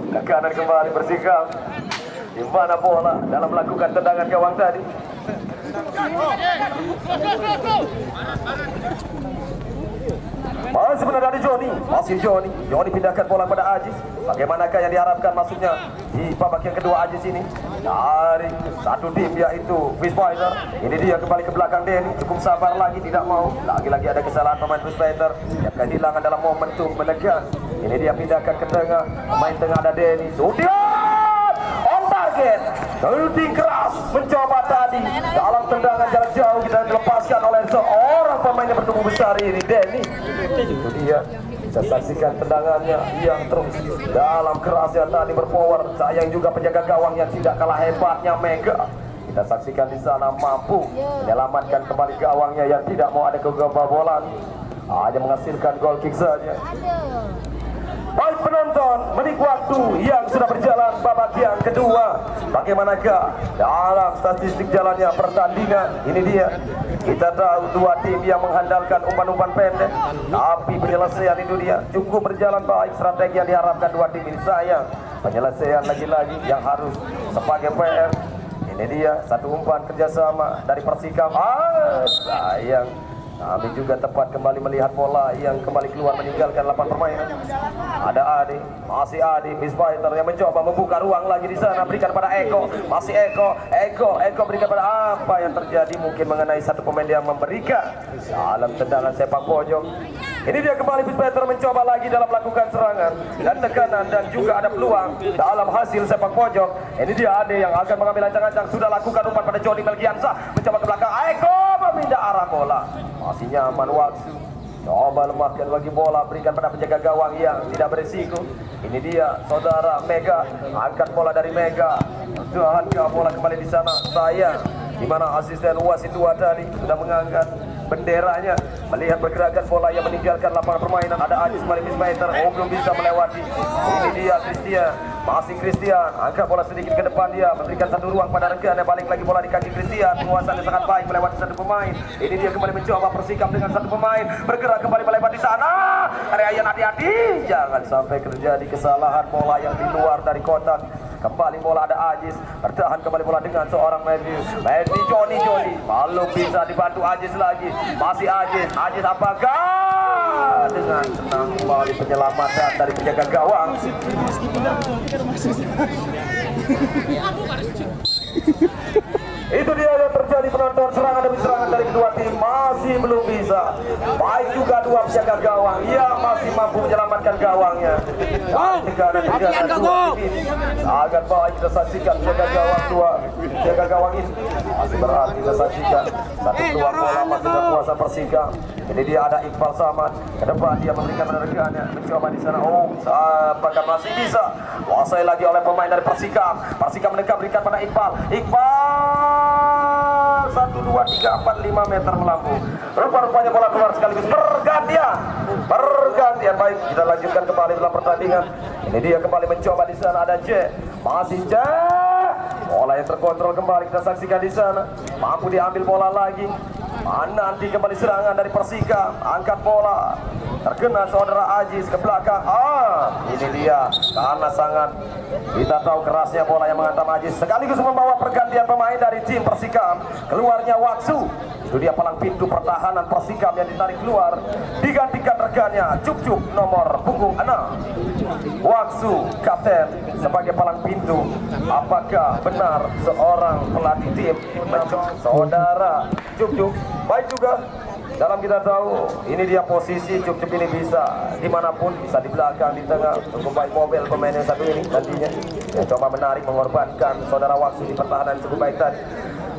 Ke kanan kembali Persikam. Di mana bola dalam melakukan tendangan gawang tadi. Masih benar dari Joni, Joni pindahkan bola pada Aziz. Bagaimanakah yang diharapkan masuknya di babak yang kedua Aziz ini dari satu tim yaitu Peace Fighter. Ini dia kembali ke belakang Denny, cukup sabar lagi, tidak mau. Lagi-lagi ada kesalahan pemain Peace Fighter yang kehilangan dalam momentum menekan. Ini dia pindahkan ke tengah, main tengah ada Denny. Target, shooting keras, mencoba tadi dalam tendangan jarak jauh, kita dilepaskan oleh seorang pemain yang bertubuh besar ini, Denny. Itu dia Bisa saksikan tendangannya yang terus dalam kerasnya tadi berpower. Sayang juga penjaga gawang yang tidak kalah hebatnya Mega. Kita saksikan di sana mampu menyelamatkan kembali gawangnya yang tidak mau ada kebobolan. Hanya menghasilkan goal kick saja. Baik penonton, menit waktu yang sudah berjalan babak yang kedua. Bagaimanakah dalam statistik jalannya pertandingan? Ini dia. Kita tahu dua tim yang mengandalkan umpan-umpan pendek, tapi penyelesaian itu dia cukup berjalan baik. Strategi yang diharapkan dua tim ini, sayang penyelesaian lagi-lagi yang harus sebagai PR. Ini dia satu umpan kerjasama dari Persikam. Sayang. Kami juga tepat kembali melihat bola yang kembali keluar meninggalkan lapangan permainan. Ada Adi, masih Adi, Miss Fighter yang mencoba membuka ruang lagi di sana, berikan pada Eko, masih Eko berikan pada apa yang terjadi mungkin mengenai satu pemain yang memberikan dalam tendangan sepak pojok. Ini dia kembali Miss Fighter mencoba lagi dalam melakukan serangan dan tekanan dan juga ada peluang dalam hasil sepak pojok. Ini dia Adi yang akan mengambil ancang-ancang, sudah lakukan umpan pada Jody Melgiansa, mencoba ke belakang, Eko memindah arah bola. Masih nyaman waktu. Coba lemahkan lagi bola, berikan pada penjaga gawang yang tidak berisiko. Ini dia saudara Mega, angkat bola dari Mega. Tahan bola kembali di sana. Sayang, di mana asisten wasit dua tadi sudah mengangkat benderanya melihat pergerakan bola yang meninggalkan lapangan permainan. Ada Ajis Malibis Meter, belum bisa melewati. Ini dia Christian, masih Christian, angkat bola sedikit ke depan, dia memberikan satu ruang pada rekannya, balik lagi bola di kaki Christian. Penguasaannya sangat baik melewati satu pemain. Ini dia kembali mencoba Persikam dengan satu pemain, bergerak kembali melewati di sana. Ayan hati-hati, jangan sampai terjadi kesalahan bola yang di luar dari kotak. Kembali bola ada Ajis, bertahan kembali bola dengan seorang Medi Joni. Belum bisa dibantu Ajis lagi, masih Ajis apakah dengan senang kembali penyelamatan dari penjaga gawang. Itu dia yang terjadi penonton, serangan demi serangan dari kedua tim masih belum bisa. Baik juga dua penjaga gawang yang masih mampu menyelamatkan gawangnya. Agak baik kita saksikan penjaga gawang ini masih berarti kita saksikan satu peluang bola masih berkuasa Persikam. Ini dia ada Iqbal Samad ke depan, dia memberikan menerkannya, mencoba di sana. Apakah masih bisa kuasai lagi oleh pemain dari Persikam. Persikam mendekat, berikan pada Iqbal 1, 2, 3, 4, 5 meter melambung. Rupa-rupanya bola keluar sekaligus pergantian. Baik, kita lanjutkan kembali dalam pertandingan. Ini dia kembali mencoba di sana, ada J, masih J. Bola yang terkontrol kembali kita saksikan di sana. Mampu diambil bola lagi. Nanti kembali serangan dari Persikam, angkat bola, terkena saudara Ajis ke belakang. Ini dia karena sangat kita tahu kerasnya bola yang menghantam Ajis, sekaligus membawa pergantian pemain dari tim Persikam. Keluarnya Waksu, itu dia palang pintu pertahanan Persikam yang ditarik keluar, digantikan rekannya Cuk nomor punggung 6. Waksu kapten sebagai palang pintu. Apakah benar seorang pelatih tim saudara Cuk? Baik juga dalam kita tahu ini dia posisi Cuk ini bisa dimanapun, bisa di belakang, di tengah. Cukup baik mobil pemain yang satu ini nantinya yang coba menarik mengorbankan saudara Waksu di pertahanan cukup baik tadi.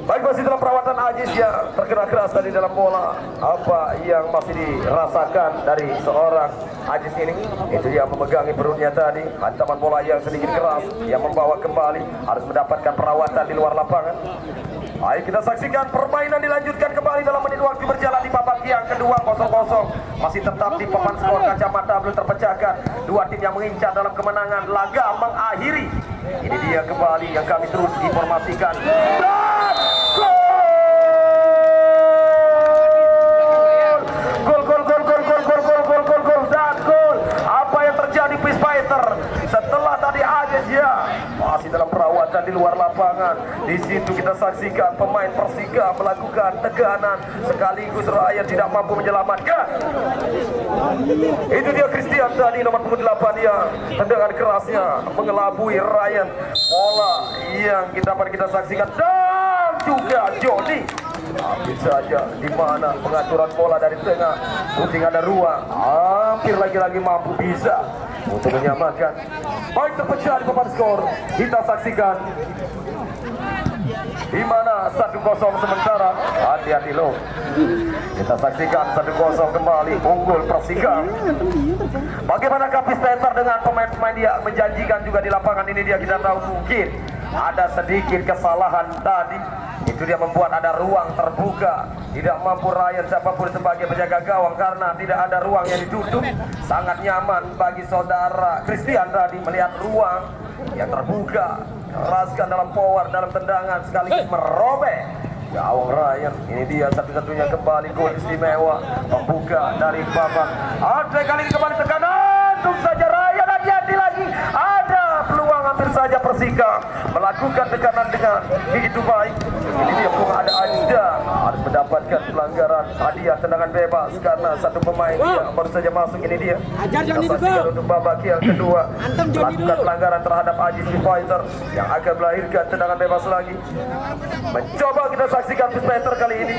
Baik, masih dalam perawatan Ajis yang terkena keras tadi dalam bola. Apa yang masih dirasakan dari seorang Ajis ini? Itu dia memegangi perutnya tadi. Hantaman bola yang sedikit keras yang membawa kembali, harus mendapatkan perawatan di luar lapangan. Baik, kita saksikan permainan dilanjutkan kembali dalam menit waktu berjalan di babak yang kedua. 0-0 masih tetap di papan skor, kacamata belum terpecahkan. Dua tim yang mengincar dalam kemenangan laga mengakhiri. Ini dia kembali yang kami terus informasikan. Gol. Apa yang terjadi Peace Fighter setelah tadi Ajis ya masih dalam perawatan di luar lapangan. Di situ kita saksikan pemain Persikam melakukan tekanan, sekaligus rakyat tidak mampu menyelamatkan. Itu dia Christian tadi nomor punggung 8 yang tendangan kerasnya mengelabui Ryan. Bola yang kita saksikan dan juga Jody. Hampir saja di mana pengaturan bola dari tengah, penting ada ruang, hampir lagi-lagi mampu bisa untuk menyamakan. Baik, terpecah di papan skor, kita saksikan di mana 1-0 sementara. Hati-hati loh. Kita saksikan 1-0 kembali unggul Persika. Bagaimana Kapis Peter dengan pemain-pemain dia menjanjikan juga di lapangan ini, dia kita tahu mungkin ada sedikit kesalahan tadi. Itu dia membuat ada ruang terbuka. Tidak mampu Ryan siapapun sebagai penjaga gawang karena tidak ada ruang yang ditutup. Sangat nyaman bagi saudara Christian tadi melihat ruang yang terbuka. Keraskan dalam power, dalam tendangan sekaligus merobek gawang Ryan. Ini dia satu-satunya kembali gol istimewa membuka dari babak. Ada kali ini kembali tekanan, tung saja Ryan, hati-hati lagi. Ada peluang hampir saja Persika melakukan tekanan dengan begitu baik. Ini dia pun ada Ajda harus mendapatkan pelanggaran hadiah tendangan bebas karena satu pemain yang baru saja masuk. Ini dia saksikan untuk babak yang kedua melakukan pelanggaran terhadap Ajis Fighter yang akan melahirkan tendangan bebas lagi. Mencoba kita saksikan Fighter kali ini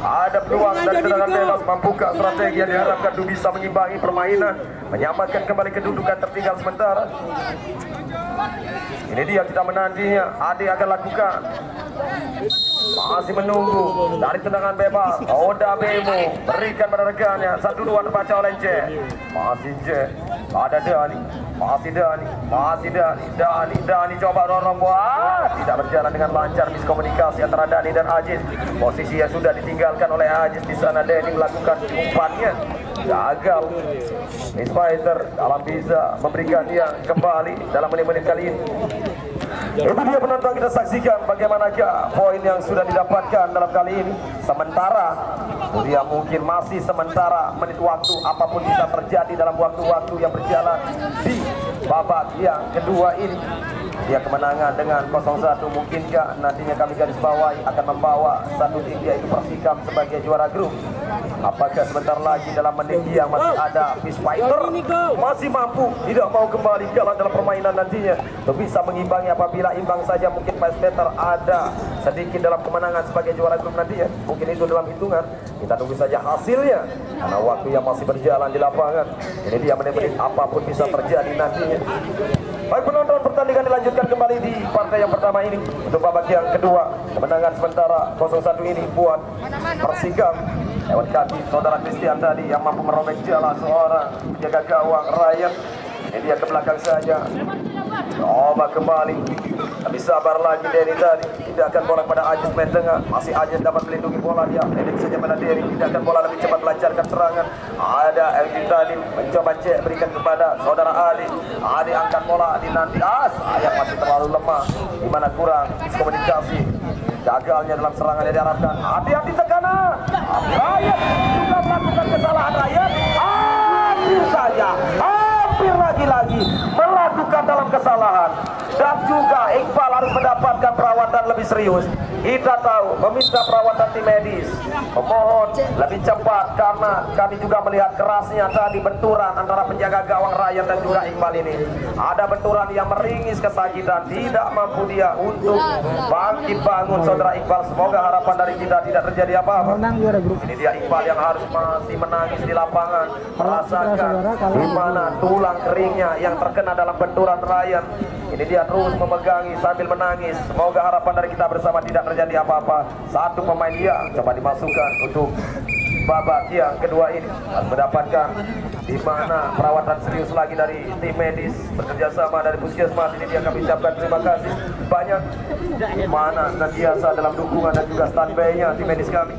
ada peluang dari tendangan bebas membuka strategi yang diharapkan untuk bisa mengimbangi permainan, menyamakan kembali kedudukan tertinggal sementara. Ini dia kita menantinya. Ade akan lakukan. Masih menunggu dari tendangan bebas. Oda Bemo berikan pada rekannya. 1-2 terbaca oleh J. Masih J. Ada Dani. Masih Dani. Masih Dani. Dani coba dorong bola. Tidak berjalan dengan lancar, miskomunikasi antara Dani dan Ajis. Posisi yang sudah ditinggalkan oleh Ajis di sana. Dani melakukan umpannya. Gagal. Miss Fighter dalam bisa memberikan dia kembali dalam menit-menit kali ini. Itu dia penonton, kita saksikan bagaimanakah poin yang sudah didapatkan dalam kali ini. Sementara dia mungkin masih sementara menit waktu, apapun bisa terjadi dalam waktu-waktu yang berjalan di babak yang kedua ini. Dia kemenangan dengan 0-1, mungkinkah nantinya kami garis bawahi akan membawa satu tim yaitu Persikam sebagai juara grup. Apakah sebentar lagi dalam menit yang masih ada Miss Fighter masih mampu tidak mau kembali kalah dalam permainan nantinya untuk bisa mengimbangi. Apabila imbang saja mungkin Miss Fighter ada sedikit dalam kemenangan sebagai juara grup nantinya. Mungkin itu dalam hitungan, kita tunggu saja hasilnya karena waktu yang masih berjalan di lapangan. Ini dia menit-menit apapun bisa terjadi nantinya. Baik penonton, pertandingan dilanjutkan kembali di partai yang pertama ini untuk babak yang kedua. Kemenangan sementara 0-1 ini buat Persikam lewat kaki saudara Christian tadi yang mampu merobek jalan seorang penjaga gawang Ryan. Ini dia ke belakang saja. Coba kembali. Tapi sabar lagi Denny tadi. Tidak akan bola pada Ajis main tengah. Masih Ajis dapat melindungi bola dia. Edik saja pada Denny. Tidak akan bola lebih cepat melancarkan serangan. Ada Elvin tadi mencoba cek berikan kepada saudara Adi. Adi angkat bola dinanti. Sayang masih terlalu lemah. Dimana kurang komunikasi. Gagalnya dalam serangan yang diharapkan. Hati-hati tekanan. Ryan juga melakukan kesalahan. Ryan hampir saja. Hampir lagi-lagi melakukan dalam kesalahan. Dan juga Iqbal harus mendapatkan perawatan lebih serius. Kita tahu meminta perawatan tim medis, memohon lebih cepat karena kami juga melihat kerasnya tadi benturan antara penjaga gawang Ryan dan juga Iqbal ini. Ada benturan yang meringis kesakitan, tidak mampu dia untuk bangkit bangun saudara Iqbal. Semoga harapan dari kita tidak terjadi apa-apa. Ini dia Iqbal yang harus masih menangis di lapangan, merasakan di mana tulang keringnya yang terkena dalam benturan Ryan. Ini dia terus memegangi sambil menangis. Semoga harapan dari kita bersama tidak terjadi apa-apa. Satu pemain dia coba dimasukkan untuk babak yang kedua ini harus mendapatkan di mana perawatan serius lagi dari tim medis bekerja sama dari puskesmas. Ini dia kami ucapkan terima kasih banyak di mana senantiasa dalam dukungan dan juga standby-nya tim medis kami.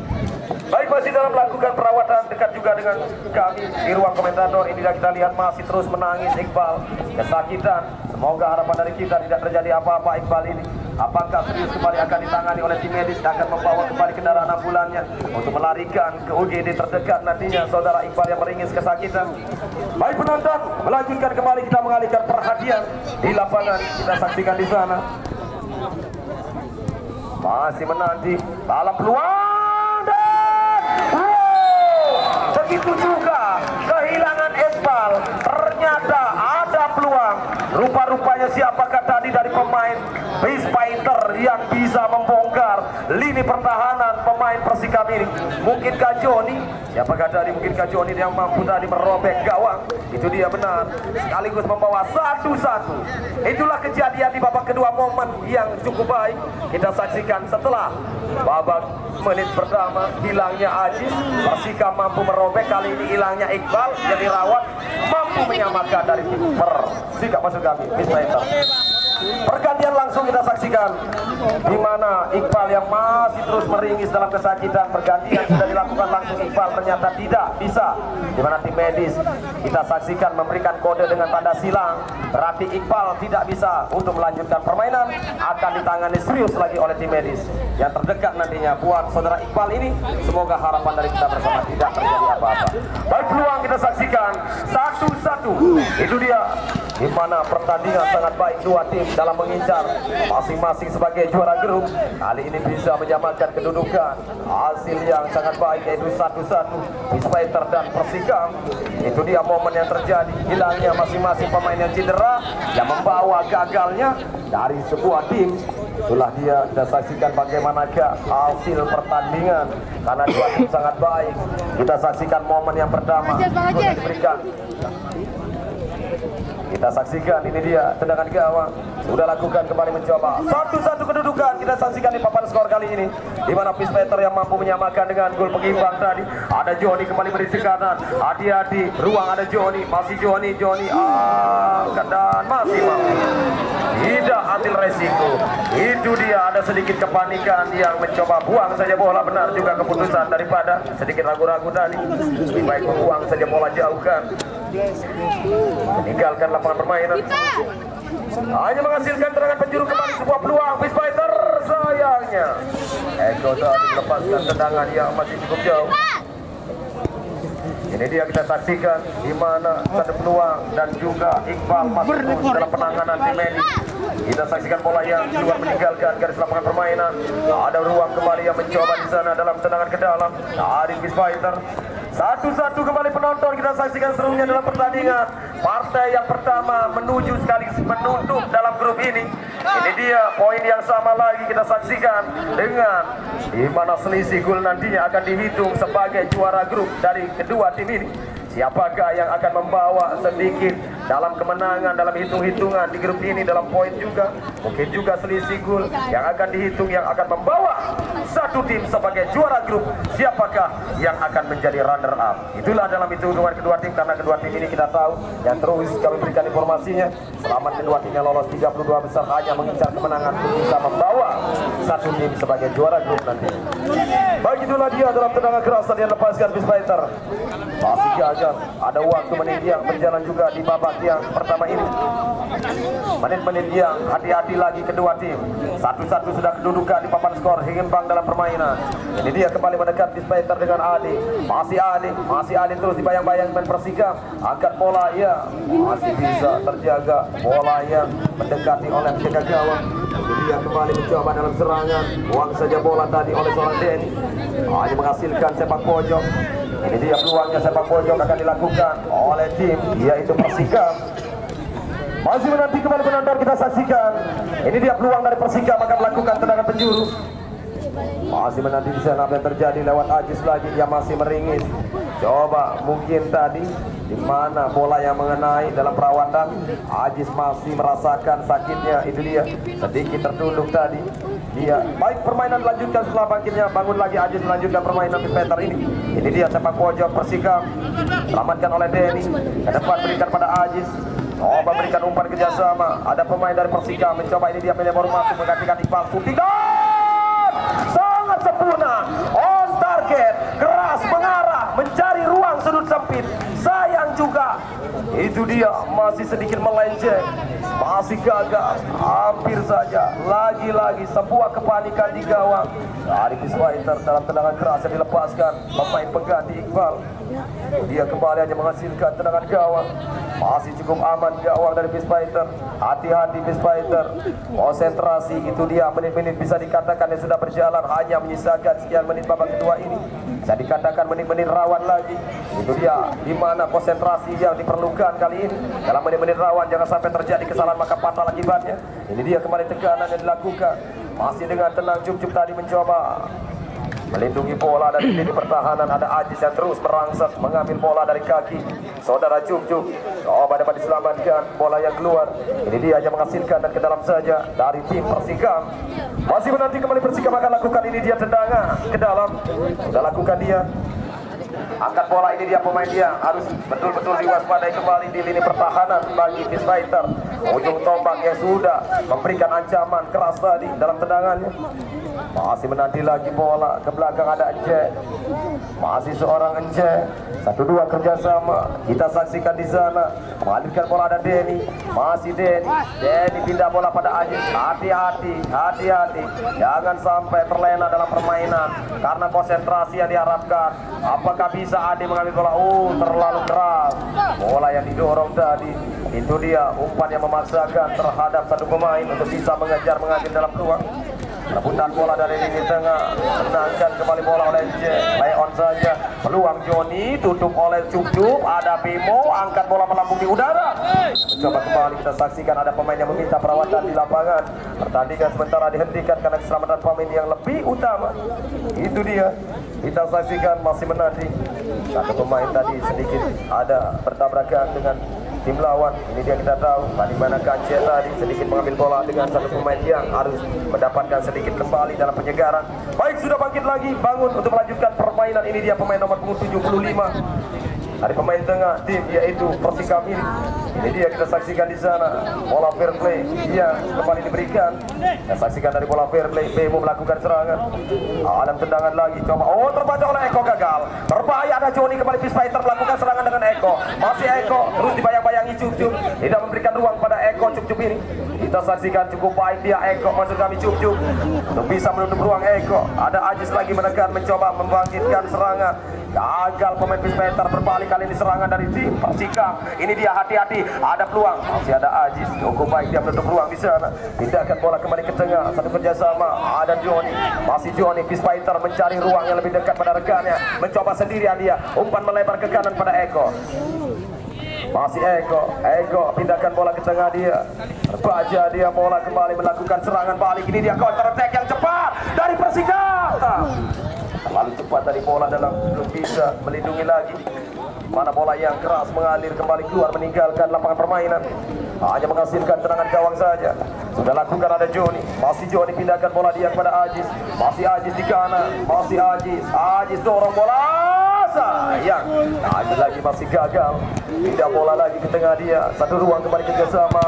Baik, masih dalam melakukan perawatan dekat juga dengan kami di ruang komentator. Ini kita lihat masih terus menangis Iqbal, kesakitan. Semoga harapan dari kita tidak terjadi apa-apa Iqbal ini. Apakah serius kembali akan ditangani oleh tim medis dan akan membawa kembali kendaraan ambulannya untuk melarikan ke UGD terdekat nantinya saudara Iqbal yang meringis kesakitan. Baik penonton, melanjutkan kembali kita mengalihkan perhatian di lapangan. Kita saksikan di sana. Masih menanti dalam peluang. Begitu juga kehilangan Iqbal. Ternyata ada peluang. Rupa-rupanya siapakah tadi dari pemain Miss Fighter yang bisa membongkar lini pertahanan pemain pemain Persikam ini. Mungkinkah Joni? Siapakah tadi? Mungkinkah Joni yang mampu tadi merobek gawang? Itu dia benar. Sekaligus membawa 1-1. Itulah kejadian di babak kedua, momen yang cukup baik kita saksikan setelah babak menit pertama hilangnya Ajis. Persikam mampu merobek, kali ini hilangnya Iqbal jadi rawat, mampu menyamakan dari tim Persikam. Masuk kami Bismaiter. Pergantian langsung kita saksikan, di mana Iqbal yang masih terus meringis dalam kesakitan. Pergantian sudah dilakukan langsung, Iqbal ternyata tidak bisa, di mana tim medis kita saksikan memberikan kode dengan tanda silang. Berarti Iqbal tidak bisa untuk melanjutkan permainan, akan ditangani serius lagi oleh tim medis yang terdekat nantinya buat saudara Iqbal ini. Semoga harapan dari kita bersama tidak terjadi apa-apa. Baik, peluang kita saksikan 1-1. Itu dia, di mana pertandingan sangat baik dua tim dalam mengincar masing-masing sebagai juara grup. Kali ini bisa menyamakan kedudukan, hasil yang sangat baik yaitu 1-1 Bismaiter dan Persikam. Itu dia momen yang terjadi, hilangnya masing-masing pemain yang cedera yang membawa gagalnya dari sebuah tim. Itulah dia, kita saksikan bagaimanakah hasil pertandingan karena dua tim sangat baik. Kita saksikan momen yang pertama diberikan. Kita saksikan, ini dia tendangan gawang sudah lakukan, kembali mencoba 1-1 kedudukan. Kita saksikan di papan skor kali ini, di mana Bismaiter yang mampu menyamakan dengan gol pengimbang tadi. Ada Joni kembali beri tekanan, hati-hati ruang, ada Joni, masih Joni angkat dan masih mampu tidak ambil resiko. Itu dia, ada sedikit kepanikan yang mencoba buang saja bola. Benar juga keputusan daripada sedikit ragu-ragu tadi, lebih baik membuang saja bola, jauhkan, meninggalkan lapangan permainan. Hanya menghasilkan tendangan penjuru, kembali sebuah peluang Bismaiter. Sayangnya Eko tadi melepaskan tendangan yang masih cukup jauh. Ini dia, kita saksikan di mana ada peluang dan juga Iqbal masuk dalam penanganan tim medis. Kita saksikan bola yang keluar meninggalkan garis lapangan permainan. Ada ruang kembali yang mencoba di sana dalam tendangan ke dalam dari Bismaiter. 1-1 kembali penonton, kita saksikan serunya dalam pertandingan partai yang pertama menuju sekaligus menutup dalam grup ini. Ini dia poin yang sama lagi kita saksikan, dengan di mana selisih gol nantinya akan dihitung sebagai juara grup dari kedua tim ini. Siapakah yang akan membawa sedikit dalam kemenangan dalam hitung-hitungan di grup ini dalam poin juga, mungkin juga selisih gol yang akan dihitung, yang akan membawa satu tim sebagai juara grup. Siapakah yang akan menjadi runner up? Itulah dalam hitung-hitungan kedua tim, karena kedua tim ini kita tahu yang terus kami berikan informasinya, selamat kedua timnya lolos 32 besar, hanya mengincar kemenangan untuk bisa membawa satu tim sebagai juara grup nanti. Baik, itulah dia dalam tendangan keras yang lepaskan Bismaiter. Masih gagal, ada waktu menit yang berjalan juga di babak yang pertama ini. Menit-menit yang hati-hati lagi kedua tim. 1-1 sudah kedudukan di papan skor, imbang dalam permainan. Ini dia kembali mendekat Bismaiter dengan Adi. Masih Adi terus dibayang-bayang dengan Persikam. Angkat bola, ya masih bisa terjaga bola yang mendekati oleh penjaga gawang. Ini dia kembali mencoba dalam serangan, buang saja bola tadi oleh seorang Denny. Hanya menghasilkan sepak pojok. Ini dia peluangnya, sepak pojok akan dilakukan oleh tim yaitu Persikam. Masih menanti kembali penonton, kita saksikan. Ini dia peluang dari Persikam akan melakukan tendangan penjuru. Masih menanti di sana apa yang terjadi lewat Ajis lagi, dia masih meringis. Coba mungkin tadi di mana bola yang mengenai dalam perawatan, Ajis masih merasakan sakitnya. Itu dia sedikit tertunduk tadi. Dia baik, permainan dilanjutkan setelah bangkitnya, bangun lagi Ajis melanjutkan permainan Bismaiter ini. Ini dia sepak pojok Persikam, selamatkan oleh Denny, ke depan berikan pada Ajis. Coba berikan umpan kerjasama, ada pemain dari Persikam mencoba, ini dia Melemor masuk menggantikan Iqbal, shooting dan sangat sempurna, on target, keras mengarah mencari ruang sudut sempit. Sayang juga, itu dia masih sedikit melenceng, masih gagal, hampir saja. Lagi-lagi sebuah kepanikan di gawang dari Bismaiter dalam tendangan keras yang dilepaskan pemain pengganti Iqbal. Dia kembali hanya menghasilkan tendangan gawang, masih cukup aman gawang dari Bismaiter. Hati-hati Bismaiter, konsentrasi. Itu dia menit-menit bisa dikatakan yang sudah berjalan, hanya menyisakan sekian menit babak kedua ini, bisa dikatakan menit-menit rawan lagi. Itu dia di mana konsentrasi yang diperlukan kali ini dalam menit-menit rawan, jangan sampai terjadi kesalahan maka fatal akibatnya. Ini dia kembali tekanan yang dilakukan, masih dengan tenang. Cup tadi mencoba melindungi bola dari lini pertahanan. Ada Ajis yang terus merangsek mengambil bola dari kaki saudara Cuk-Cuk. Coba dapat diselamatkan bola yang keluar. Ini dia yang menghasilkan dan ke dalam saja dari tim Persikam. Masih menanti kembali Persikam akan lakukan. Ini dia tendangan ke dalam. Sudah lakukan dia. Angkat bola, ini dia pemain dia harus betul-betul diwaspadai kembali di lini pertahanan bagi Peace Fighter. Ujung tombak yang sudah memberikan ancaman keras tadi dalam tendangannya. Masih menanti lagi bola ke belakang, ada Ence. Masih seorang Ence. 1-2 kerjasama. Kita saksikan di sana. Mengalirkan bola ada Denny. Masih Denny. Denny pindah bola pada Ajis. Hati-hati, hati-hati. Jangan sampai terlena dalam permainan karena konsentrasi yang diharapkan. Apakah bisa Ade mengambil bola? Terlalu keras. Bola yang didorong tadi. Itu dia umpan yang memaksakan terhadap satu pemain untuk bisa mengejar mengambil dalam peluang. Rebutan bola dari lini tengah, menangkan kembali bola oleh Leon saja. Peluang Joni, tutup oleh Cuk-Cuk. Ada Bimo, angkat bola melambung di udara. Mencoba kembali, kita saksikan ada pemain yang meminta perawatan di lapangan. Pertandingan sementara dihentikan karena keselamatan pemain yang lebih utama. Itu dia, kita saksikan masih menanti. Satu pemain tadi sedikit ada bertabrakan dengan tim lawan. Ini dia kita tahu bagaimana Kance tadi sedikit mengambil bola dengan satu pemain yang harus mendapatkan sedikit kembali dalam penyegaran. Baik, sudah bangkit lagi, bangun untuk melanjutkan permainan. Ini dia pemain nomor 75 dari pemain tengah tim, yaitu Persikam ini. Ini dia kita saksikan di sana bola fair play yang kembali diberikan. Kita saksikan dari bola fair play, Bemo melakukan serangan. Alam tendangan lagi, coba terbaca oleh Eko, gagal. Berbahaya, ada Joni kembali. Peace Fighter melakukan serangan dengan Eko. Masih Eko terus dibayang-bayangi Cuk-Cuk, tidak memberikan ruang pada Eko. Cuk-Cuk ini kita saksikan cukup baik dia Eko, maksud kami Cuk-Cuk, untuk bisa menutup ruang Eko. Ada Ajis lagi menekan, mencoba membangkitkan serangan. Gagal pemain Peace Fighter, berbalik kali ini serangan dari tim Persikam. Ini dia, hati-hati, ada peluang. Masih ada Ajis, cukup baik dia menutup ruang di sana. Pindahkan bola kembali ke tengah, satu kerjasama. Ada Joni, masih Joni. Peace Fighter mencari ruang yang lebih dekat pada rekannya. Mencoba sendirian dia, umpan melebar ke kanan pada Eko. Masih Eko pindahkan bola ke tengah dia. Terbaca dia, bola kembali melakukan serangan balik. Ini dia counter attack yang cepat dari Persikam. Terlalu cepat dari bola dalam, belum bisa melindungi lagi. Mana bola yang keras mengalir kembali keluar meninggalkan lapangan permainan. Hanya menghasilkan tendangan gawang saja. Sudah lakukan, ada Joni. Masih Joni pindahkan bola dia kepada Ajis. Masih Ajis di kanan. Masih Ajis dorong bola. Sayang. Ajis lagi masih gagal. Pindah bola lagi ke tengah dia. Satu ruang kembali kerjasama.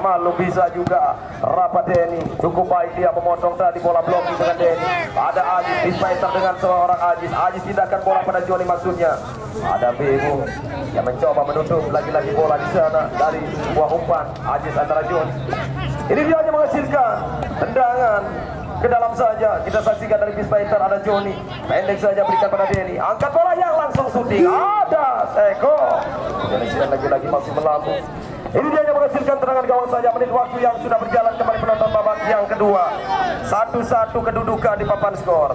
Malu bisa juga. Rapat Denny. Cukup baik dia memotong tadi bola blocking dengan Denny. Ada Ajis. Peace Fighter dengan seorang Ajis. Ajis pindahkan bola pada Joni maksudnya. Ada Bemo yang mencoba menutup lagi-lagi bola di sana dari sebuah umpan Ajis antara Joni. Ini dia hanya menghasilkan tendangan ke dalam saja. Kita saksikan dari Peace Fighter, ada Joni pendek saja berikan pada Denny. Angkat bola yang langsung syuting. Ada Eko. Dan lagi-lagi masih melambung. Ini dia yang menghasilkan tendangan gawang saja. Menit waktu yang sudah berjalan, kembali penonton babak yang kedua. 1-1 kedudukan di papan skor.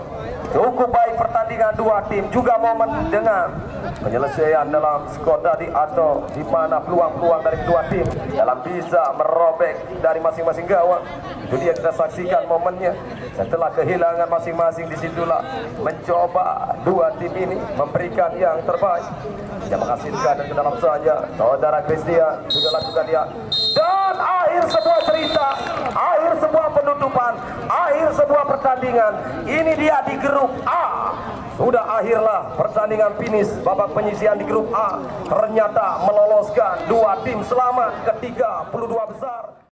Cukup baik pertandingan dua tim, juga momen dengan penyelesaian dalam skor tadi, atau di mana peluang-peluang dari kedua tim dalam bisa merobek dari masing-masing gawang. Itu dia kita saksikan momennya. Setelah kehilangan masing-masing, disitulah mencoba dua tim ini memberikan yang terbaik. Dia menghasilkan dan ke dalam saja saudara Christian sudah lakukan dia. Dan akhir sebuah cerita, akhir sebuah penutupan, akhir sebuah pertandingan. Ini dia di grup A. Sudah akhirlah pertandingan finish babak penyisihan di grup A. Ternyata meloloskan dua tim selamat ke 32 besar.